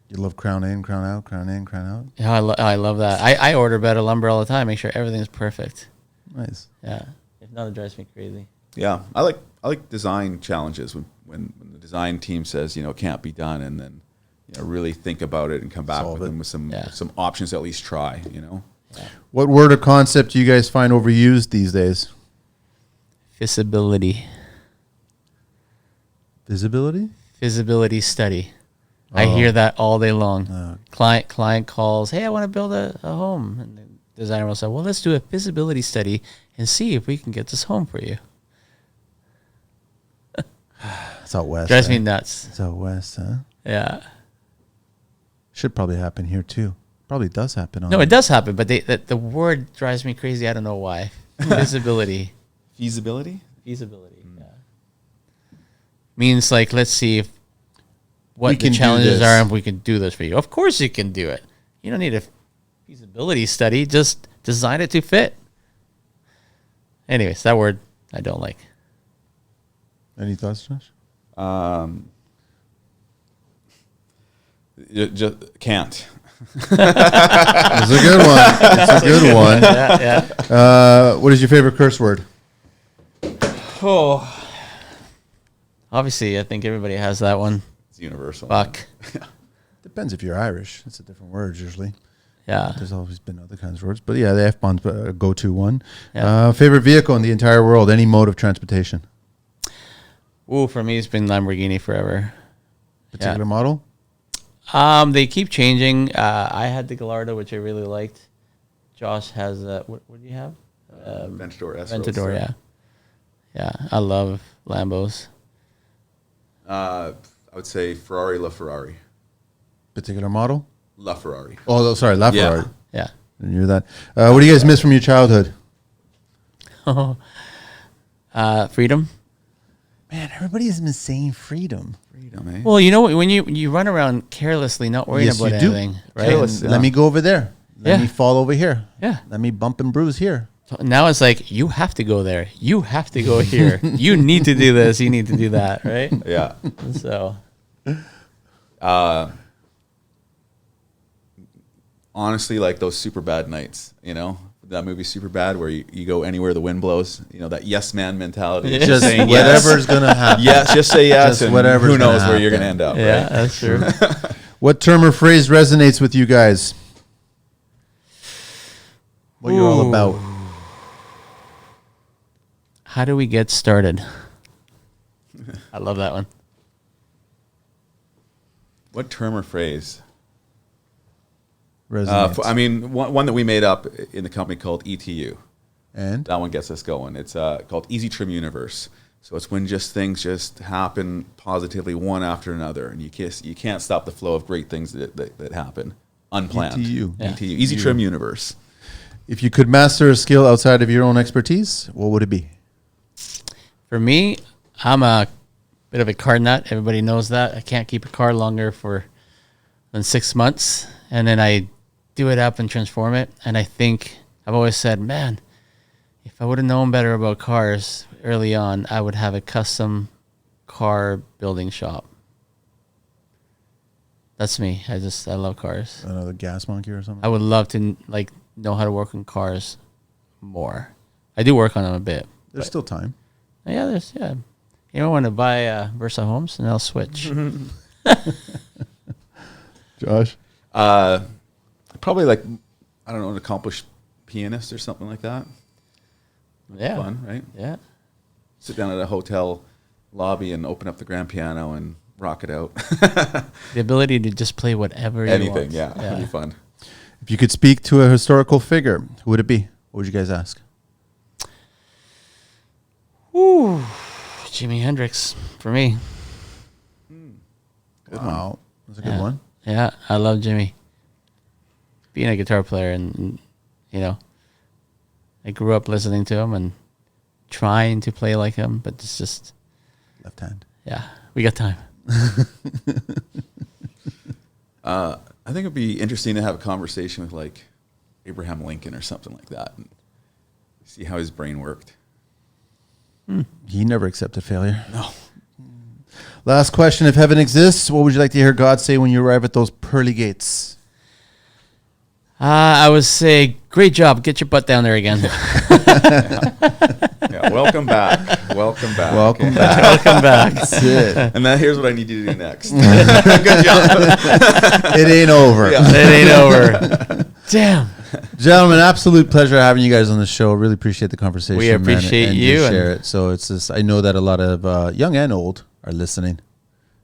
You love crown in, crown out, crown in, crown out. Yeah, I love that. I order better lumber all the time. Make sure everything's perfect. Nice. Yeah. If not, it drives me crazy. Yeah, I like design challenges when the design team says it can't be done, and then really think about it and come back Solve with it. them with some Yeah. some options to at least try. What word or concept do you guys find overused these days? Feasibility. Visibility? Feasibility study. I Oh. hear that all day long. Oh. Client calls, hey, I want to build a home. And the designer will say, well, let's do a feasibility study and see if we can get this home for you. It's out west. Drives eh? me nuts. It's out west, huh? Yeah. Should probably happen here too. Probably does happen. No, it does happen, but the word drives me crazy. I don't know why. Feasibility. Feasibility. Feasibility. Yeah. Means like, let's see if We what can the do challenges this. are and if we can do this for you. Of course you can do it. You don't need a feasibility study. Just design it to fit. Anyways, that word I don't like. Any thoughts, Josh? Just can't. It's a good one. It's a good one. Yeah. What is your favorite curse word? Oh. Obviously, I think everybody has that one. It's universal. Fuck. Depends if you're Irish. It's a different word usually. Yeah. There's always been other kinds of words. But yeah, the F-bomb's a go-to one. Yeah. Favorite vehicle in the entire world? Any mode of transportation? Ooh, for me, it's been Lamborghini forever. Particular model? They keep changing. I had the Gallardo, which I really liked. Josh has what do you have? Ventador S. Ventador, yeah. Yeah, I love Lambos. I would say Ferrari LaFerrari. Particular model? LaFerrari. Oh, sorry, LaFerrari. Yeah. Didn't hear that. What do you guys miss from your childhood? Freedom. Man, everybody's been saying freedom. Freedom, eh? Well, you know, when you run around carelessly, not worrying Yes, about you do. anything, right? Careless. Let me go over there. Let Yeah. me fall over here. Yeah. Let me bump and bruise here. So now it's like, you have to go there. You have to go here. You need to do this. You need to do that, right? Yeah. So, Honestly, like those super bad nights, you know, that movie Super Bad, where you go anywhere the wind blows, you know, that yes man mentality. Yeah. Just saying whatever's going to happen. yes, just say yes, Just and whatever's who knows gonna where you're going to happen. end up, yeah, right? that's true. What term or phrase resonates with you guys? What you're all Ooh. about? How do we get started? I love that one. What term or phrase? Resonates. I mean, one that we made up in the company called ETU. And? That one gets us going. It's called Easy Trim Universe. So it's when just things just happen positively one after another, and you can't stop the flow of great things that happen unplanned. ETU. Yeah. ETU. Easy Trim Universe. If you could master a skill outside of your own expertise, what would it be? For me, I'm a bit of a car nut. Everybody knows that. I can't keep a car longer than 6 months, and then I do it up and transform it. And I think I've always said, man, if I would have known better about cars early on, I would have a custom car building shop. That's me. I love cars. Another gas monkey or something? I would love to know how to work on cars more. I do work on them a bit. There's still time. Yeah, You don't want to buy Versa Homes, and I'll switch. Josh? Probably like, I don't know, an accomplished pianist or something like that. Yeah. Fun, right? Yeah. Sit down at a hotel lobby and open up the grand piano and rock it out. The ability to just play whatever you want. Anything, yeah. That'd be fun. If you could speak to a historical figure, who would it be? What would you guys ask? Ooh, Jimi Hendrix for me. Wow. That's a good Yeah. one. Yeah, I love Jimmy. Being a guitar player, and I grew up listening to him and trying to play like him, but it's just, Left hand. yeah, we got time. I think it'd be interesting to have a conversation with like Abraham Lincoln or something like that and see how his brain worked. He never accepted failure. No. Last question. If heaven exists, what would you like to hear God say when you arrive at those pearly gates? I would say, great job. Get your butt down there again. Yeah, welcome back. Welcome back. Welcome back. Welcome back. That's it. And then here's what I need you to do next. Good job. It ain't over. Yeah. It ain't over. Damn. Gentlemen, absolute pleasure having you guys on the show. Really appreciate the conversation. We appreciate and you to and- share it. So it's just, I know that a lot of young and old are listening.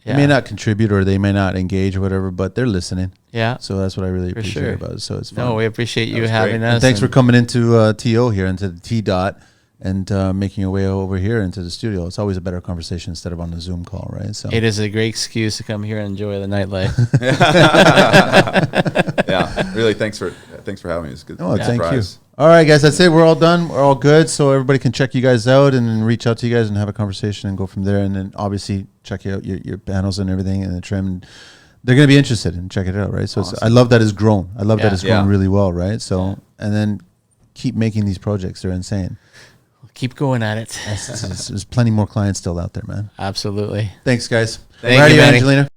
Yeah. They may not contribute or they may not engage or whatever, but they're listening. Yeah. So that's what I really For appreciate sure. about it. So it's fun. No, we appreciate you was having great. us. And thanks for coming into TO here, into the T dot, and making your way over here into the studio. It's always a better conversation instead of on the Zoom call, right? So It is a great excuse to come here and enjoy the nightlife. Yeah. Really, thanks for having me. It's good. Oh, thank you. Surprise. All right, guys, that's it. We're all done. We're all good. So everybody can check you guys out and then reach out to you guys and have a conversation and go from there. And then obviously check out your panels and everything and the trim. And they're going to be interested and check it out, right? So Awesome. I love that it's grown. I love that Yeah. it's grown Yeah. really well, right? So and then keep making these projects. They're insane. Keep going at it. There's plenty more clients still out there, man. Absolutely. Thanks, guys. Thank Where you, are you, Manny. Angelina?